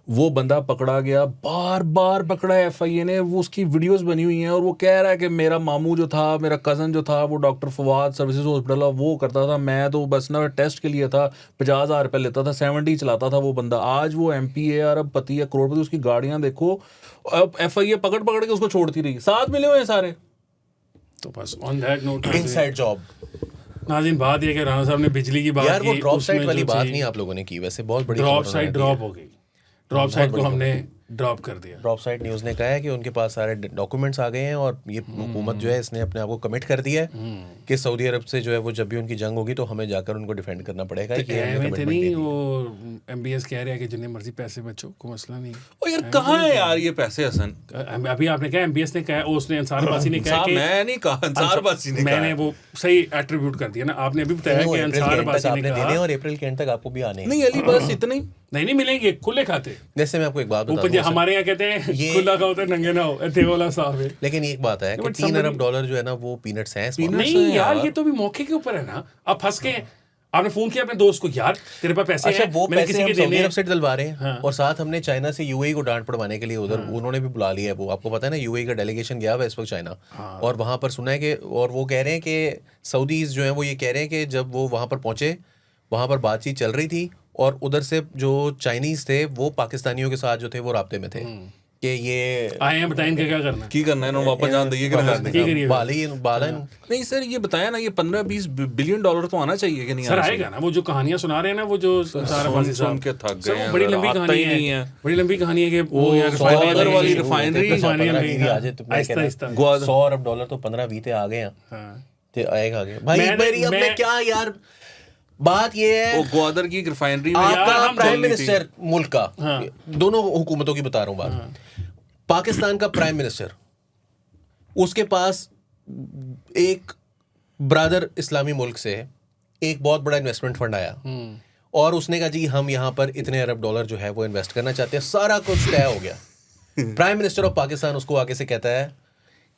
वो बंदा पकड़ा गया, बार बार पकड़ा है एफआईए ने, वो उसकी वीडियोस बनी हुई हैं, और वो कह रहा है कि मेरा मामू जो था, मेरा कज़न जो था, वो डॉक्टर फवाद सर्विसेज हॉस्पिटल वो करता था, मैं तो बस ना टेस्ट के लिए था, 50,000 रुपये लेता था, 70 चलाता था वो बंदा। आज वो एमपी है, अरबपति है, करोड़पति, उसकी गाड़ियाँ देखो। अब एफआईए पकड़ के उसको छोड़ती रही, साथ मिले हुए हैं सारे। तो बस on that note inside job नाज़रीन, बात ये कि राणा साहब ने बिजली की बात यार वो ड्रॉप साइड वाली बात नहीं आप लोगों ने की, वैसे बहुत बड़ी ड्रॉप साइड ड्रॉप हो गई, ड्रॉप साइड को हमने ड्रॉप कर दिया। ड्रॉप साइड न्यूज़ ने कहा है कि उनके पास सारे डॉक्यूमेंट्स आ गए हैं और ये हुकूमत जो है इसने अपने आप को कमिट कर दिया है कि सऊदी अरब से जो है वो जब भी उनकी जंग होगी तो हमें जाकर उनको डिफेंड करना पड़ेगा। नहीं वो एमबीएस कह रहा है कि जितने मर्जी पैसे बचो कोई मसला नहीं। ओ यार कहाँ है यार ये पैसे हसन? अभी आपने कहा एमबीएस ने कहा, उसने अंसार बासी ने कहा कि मैं नहीं कहा, अंसार बासी ने कहा, मैंने वो सही एट्रीब्यूट कर दिया ना। आपने अभी बताया कि अंसार बासी ने कहा और अप्रैल के एंड तक आपको भी आने नहीं अली बस इतने नहीं मिलेंगे खुले खाते। जैसे मैं आपको एक बात बता दूं, हमारे यहाँ कहते हैं खुला का होता है नंगे ना हो, ऐसे वाला साहब है। लेकिन एक बात है कि $3 अरब जो है ना वो पीनट्स हैं। नहीं यार ये तो भी मौके के ऊपर है ना। आप फंस के आपने फोन किया अपने दोस्त को, यार तेरे पास पैसे अच्छा हैं, वो मैंने पैसे किसी हम के सऊदी देने अरब से डलवा रहे हैं हाँ। और साथ हमने चाइना से यूएई को डांट पड़वाने के लिए उधर उन्होंने भी बुला लिया है। वो आपको पता है ना, यूएई का डेलीगेशन गया हुआ है इस वक्त चाइना, और वहाँ पर सुना है कि, और वो कह रहे हैं कि सऊदीज जो हैं वो ये कह रहे हैं कि जब वो वहाँ पर पहुँचे, वहाँ पर बातचीत चल रही थी और उधर से जो चाइनीज थे वो पाकिस्तानियों के साथ जो थे वो राब्ते में थे कि ये आए हैं, बताएं इनका क्या करना है। की करना है ना, वापस जान दइए कि ना की करिए बाला नहीं सर, ये बताया ना, ये 15-20 बिलियन डॉलर तो आना चाहिए कि नहीं सर आना आएगा ना। वो जो कहानियां सुना रहे हैं ना, वो जो सारा सुन के थक गए हैं, बड़ी लंबी आता कहानी ही नहीं है, है। बड़ी लंबी कहानी है कि वो यार ग्वादर वाली रिफाइनरी आहिस्ता आहिस्ता $100 अरब तो 15-20 आ गए हैं ते आएगा आगे भाई। मेरी अब मैं क्या यार, बात ये है वो ग्वादर की रिफाइनरी में आपका यार प्राइम मिनिस्टर मुल्क का, दोनों हुकूमतों की बता रहा हूँ बात, पाकिस्तान का प्राइम मिनिस्टर, उसके पास एक ब्रादर इस्लामी मुल्क से एक बहुत बड़ा इन्वेस्टमेंट फंड आया और उसने कहा जी हम यहाँ पर इतने अरब डॉलर जो है वो इन्वेस्ट करना चाहते हैं, सारा कुछ तय हो गया। प्राइम मिनिस्टर ऑफ पाकिस्तान उसको आगे से कहता है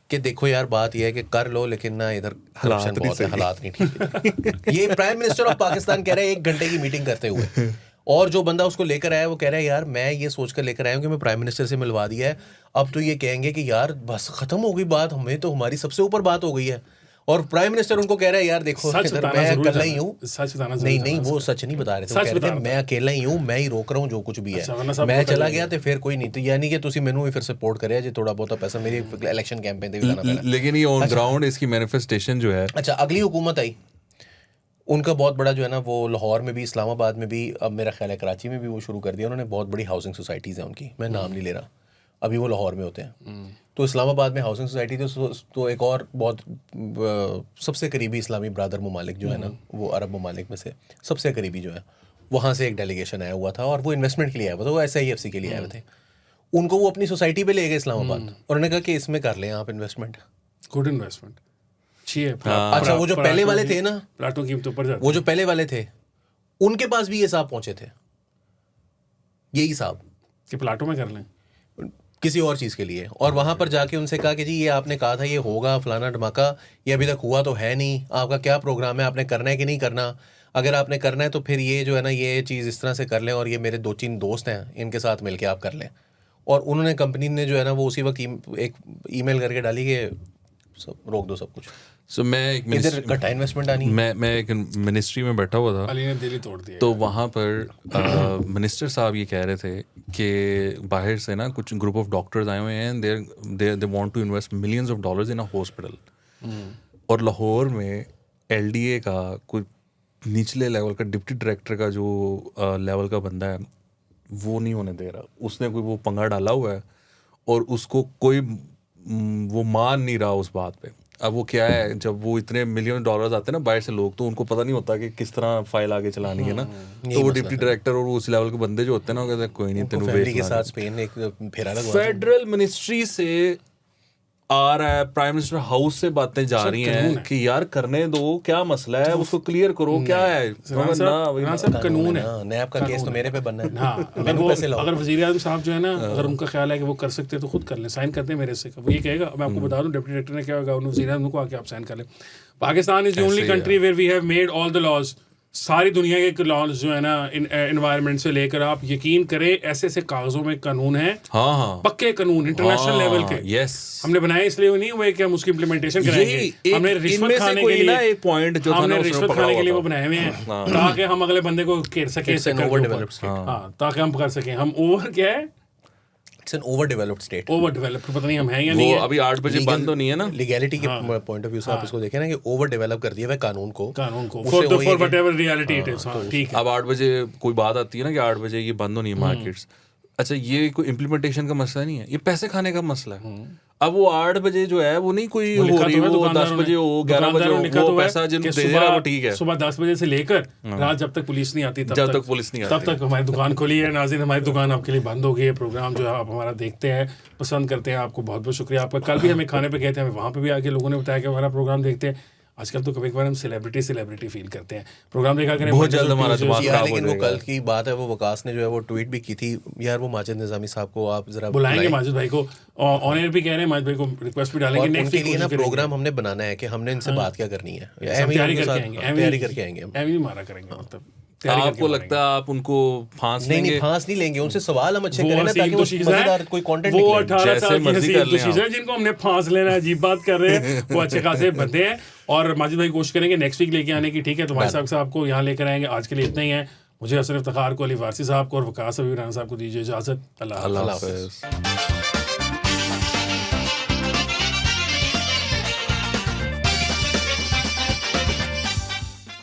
कि देखो यार बात यह है कि कर लो, लेकिन ना इधर करप्शन बहुत है, हालात नहीं ठीक। ये प्राइम मिनिस्टर ऑफ पाकिस्तान कह रहा है 1 घंटे की मीटिंग करते हुए, और जो बंदा उसको लेकर आया वो कह रहा है यार मैं ये सोचकर लेकर आया हूँ कि मैं प्राइम मिनिस्टर से मिलवा दिया है, अब तो ये कहेंगे कि यार बस खत्म हो गई बात, हमें तो हमारी सबसे ऊपर बात हो गई है। और प्राइम मिनिस्टर उनको कह रहा है यार देखो इधर मैं अकेला ही हूँ, नहीं वो सच नहीं बता रहे थे, कह रहे थे मैं अकेला ही हूँ, मैं ही रोक रहा हूँ जो कुछ भी है, मैं चला गया तो फिर कोई नहीं, तो यानी कि तुसी मैनू भी फिर सपोर्ट करे जी, थोड़ा बहुत पैसा मेरी इलेक्शन कैंपेन पे भी लाना पड़ा। लेकिन ये ऑन ग्राउंड इसकी मैनिफेस्टेशन जो है। अच्छा अगली हुकूमत आई, उनका बहुत बड़ा जो है ना वो लाहौर में भी, इस्लामाबाद में भी, अब मेरा ख्याल है कराची में भी वो शुरू कर दिया उन्होंने, बहुत बड़ी हाउसिंग सोसाइटीज़ हैं उनकी, मैं नाम नहीं ले रहा, अभी वो लाहौर में होते हैं। तो इस्लामाबाद में हाउसिंग सोसाइटी तो एक और बहुत सबसे करीबी इस्लामी ब्रादर ममालिक जो है ना, वो अरब ममालिक में से सबसे करीबी जो है, वहाँ से एक डेलीगेशन आया हुआ था और वो इन्वेस्टमेंट के लिए आया हुआ था, वो SIFC के लिए आए हुए थे। उनको वो अपनी सोसाइटी पे ले गए इस्लामाबाद, उन्होंने कहा कि इसमें कर लें आप इन्वेस्टमेंट, गुड इन्वेस्टमेंट अच्छी है। अच्छा वो जो पहले वाले थे ना, प्लाटों कीमतों पर जाते, वो जो पहले वाले थे उनके पास भी ये साहब पहुंचे थे, यही साहब कि प्लाटों में कर लें किसी और चीज़ के लिए, और वहाँ पर जाके उनसे कहा कि जी ये आपने कहा था ये होगा फलाना धमाका, ये अभी तक हुआ तो है नहीं, आपका क्या प्रोग्राम है, आपने करना है कि नहीं करना, अगर आपने करना है तो फिर ये जो है ना ये चीज़ इस तरह से कर लें, और ये मेरे 2-3 दोस्त हैं इनके साथ मिलके आप कर लें। और उन्होंने कंपनी ने जो है ना वो उसी वक्त एक ईमेल करके डाली कि सब रोक दो सब कुछ। सो मैं एक इधर घटा इन्वेस्टमेंट आनी, मैं एक मिनिस्ट्री में बैठा हुआ था, अली ने दिल ही तोड़ दिया। तो वहाँ पर मिनिस्टर साहब ये कह रहे थे कि बाहर से ना कुछ ग्रुप ऑफ डॉक्टर्स आए हुए हैं, they want to invest millions of dollars in a hospital, और लाहौर में LDA का कोई निचले लेवल का डिप्टी डायरेक्टर का जो लेवल का बंदा है वो नहीं होने दे रहा, उसने कोई वो पंगा डाला हुआ है और उसको कोई वो मान नहीं रहा उस बात पे। अब वो क्या है, जब वो इतने मिलियन डॉलर्स आते हैं ना बाहर से लोग, तो उनको पता नहीं होता कि किस तरह फाइल आगे चलानी है ना, तो वो डिप्टी डायरेक्टर और उस लेवल के बंदे जो होते हैं ना, वो कहते हैं कोई नहीं तेनू फैमिली के साथ स्पेन एक फेरा लगवा। फेडरल मिनिस्ट्री से आ रहा है, प्राइम मिनिस्टर हाउस से बातें जा रही हैं कि यार करने दो, क्या मसला है उसको क्लियर करो, क्या है कानून है। नैब का केस तो मेरे पे बनना है। हाँ, अगर वज़ीर आज़म साहब जो है ना, अगर उनका ख्याल है कि वो कर सकते हैं तो खुद कर लें, साइन करते हैं मेरे से, वो ये कहेगा, मैं आपको बता दूं डिप्टी डायरेक्टर ने क्या होगा, उन्होंने वज़ीर आज़म को आके आप साइन कर लें। Pakistan is the only country where we have made all the laws, सारी दुनिया के लॉज जो है ना एनवायरनमेंट से लेकर, आप यकीन करें ऐसे ऐसे कागजों में कानून है, हाँ पक्के कानून इंटरनेशनल लेवल के, यस हमने बनाए इसलिए नहीं हुए कि हम उसकी इम्प्लीमेंटेशन कराएंगे, हमने रिश्वत खाने के लिए एक पॉइंट जो हमने रिश्वत खाने के लिए वो बनाए हुए हैं ताकि हम अगले बंदे को घेर सके, ताकि हम कर सकें। हम ओवर क्या है, it's an over developed state, over developed, पता नहीं हम हैं या नहीं है। अभी 8 बजे बंद तो नहीं है ना, लीगैलिटी के पॉइंट ऑफ व्यू से आप इसको देखें ना कि ओवर डेवलप कर दिया है कानून को for whatever reality it is. ठीक है, अब 8 बजे कोई बात आती है ना कि 8 बजे ये बंद होनी है मार्केट्स, अच्छा ये कोई इम्प्लीमेंटेशन का मसला नहीं है, ये पैसे खाने का मसला है। अब वो 8 बजे जो है वो नहीं कोई हो रही, वो 10 बजे हो 11 बजे हो, वो पैसा जिनको दे रहा है वो ठीक है, सुबह 10 बजे से लेकर रात जब तक पुलिस नहीं आती जब तक पुलिस नहीं आती तब तक हमारी दुकान खुली है। नाज़रीन, हमारी दुकान आपके लिए बंद हो गई है। प्रोग्राम जो है आप हमारा देखते हैं, पसंद करते हैं, आपको बहुत बहुत शुक्रिया। आपका कल भी हमें खाने पे गए थे, हमें वहाँ पे भी आके लोगों ने बताया कि हमारा प्रोग्राम देखते हैं। आजकल तो कभी कभार हम सेलिब्रिटी फील करते हैं। प्रोग्राम देखा करें बहुत जल्द हमारा दिमाग यार खराब हो लेकिन वो जाएगा। कल की बात है, वो वकास ने जो है वो ट्वीट भी की थी यार, वो माजिद निजामी साहब को आप जरा बुलाएंगे माजिद भाई को, ऑन एयर भी कह रहे हैं, माजिद भाई को रिक्वेस्ट भी डालेंगे और नेक्स्ट उनके लिए ना प्रोग्राम हमने बनाना है कि हमने इनसे बात क्या करनी है, तैयारी करके आएंगे, तैयारी करके आएंगे हम। एम मारा करेंगे, मतलब आपको लगता है आप उनको फांस नहीं लेंगे? फांस नहीं लेंगे, उनसे सवाल हम अच्छे वो करें ना, हसीन ताकि तो वो चीज़ है, मजेदार कोई कंटेंट वो निकले। 18 जैसे साल की मर्जी हसीन कर तो लें चीज़ है आप। जिनको हमने फांस लेना है, अजीब बात कर रहे हैं, वो अच्छे खासे बंदे हैं। और माजिद भाई कोशिश करेंगे नेक्स्ट वीक लेके आने की, ठीक है? तो भाई साहब को यहाँ लेकर आएंगे। आज के लिए इतना ही है। मुझे असर इफ्तिखार को, अली फारसी साहब को और वकास अभी राना साहब को दीजिए इजाज़त। अल्लाह अल्लाह हाफ़िज़। हाफ़िज़।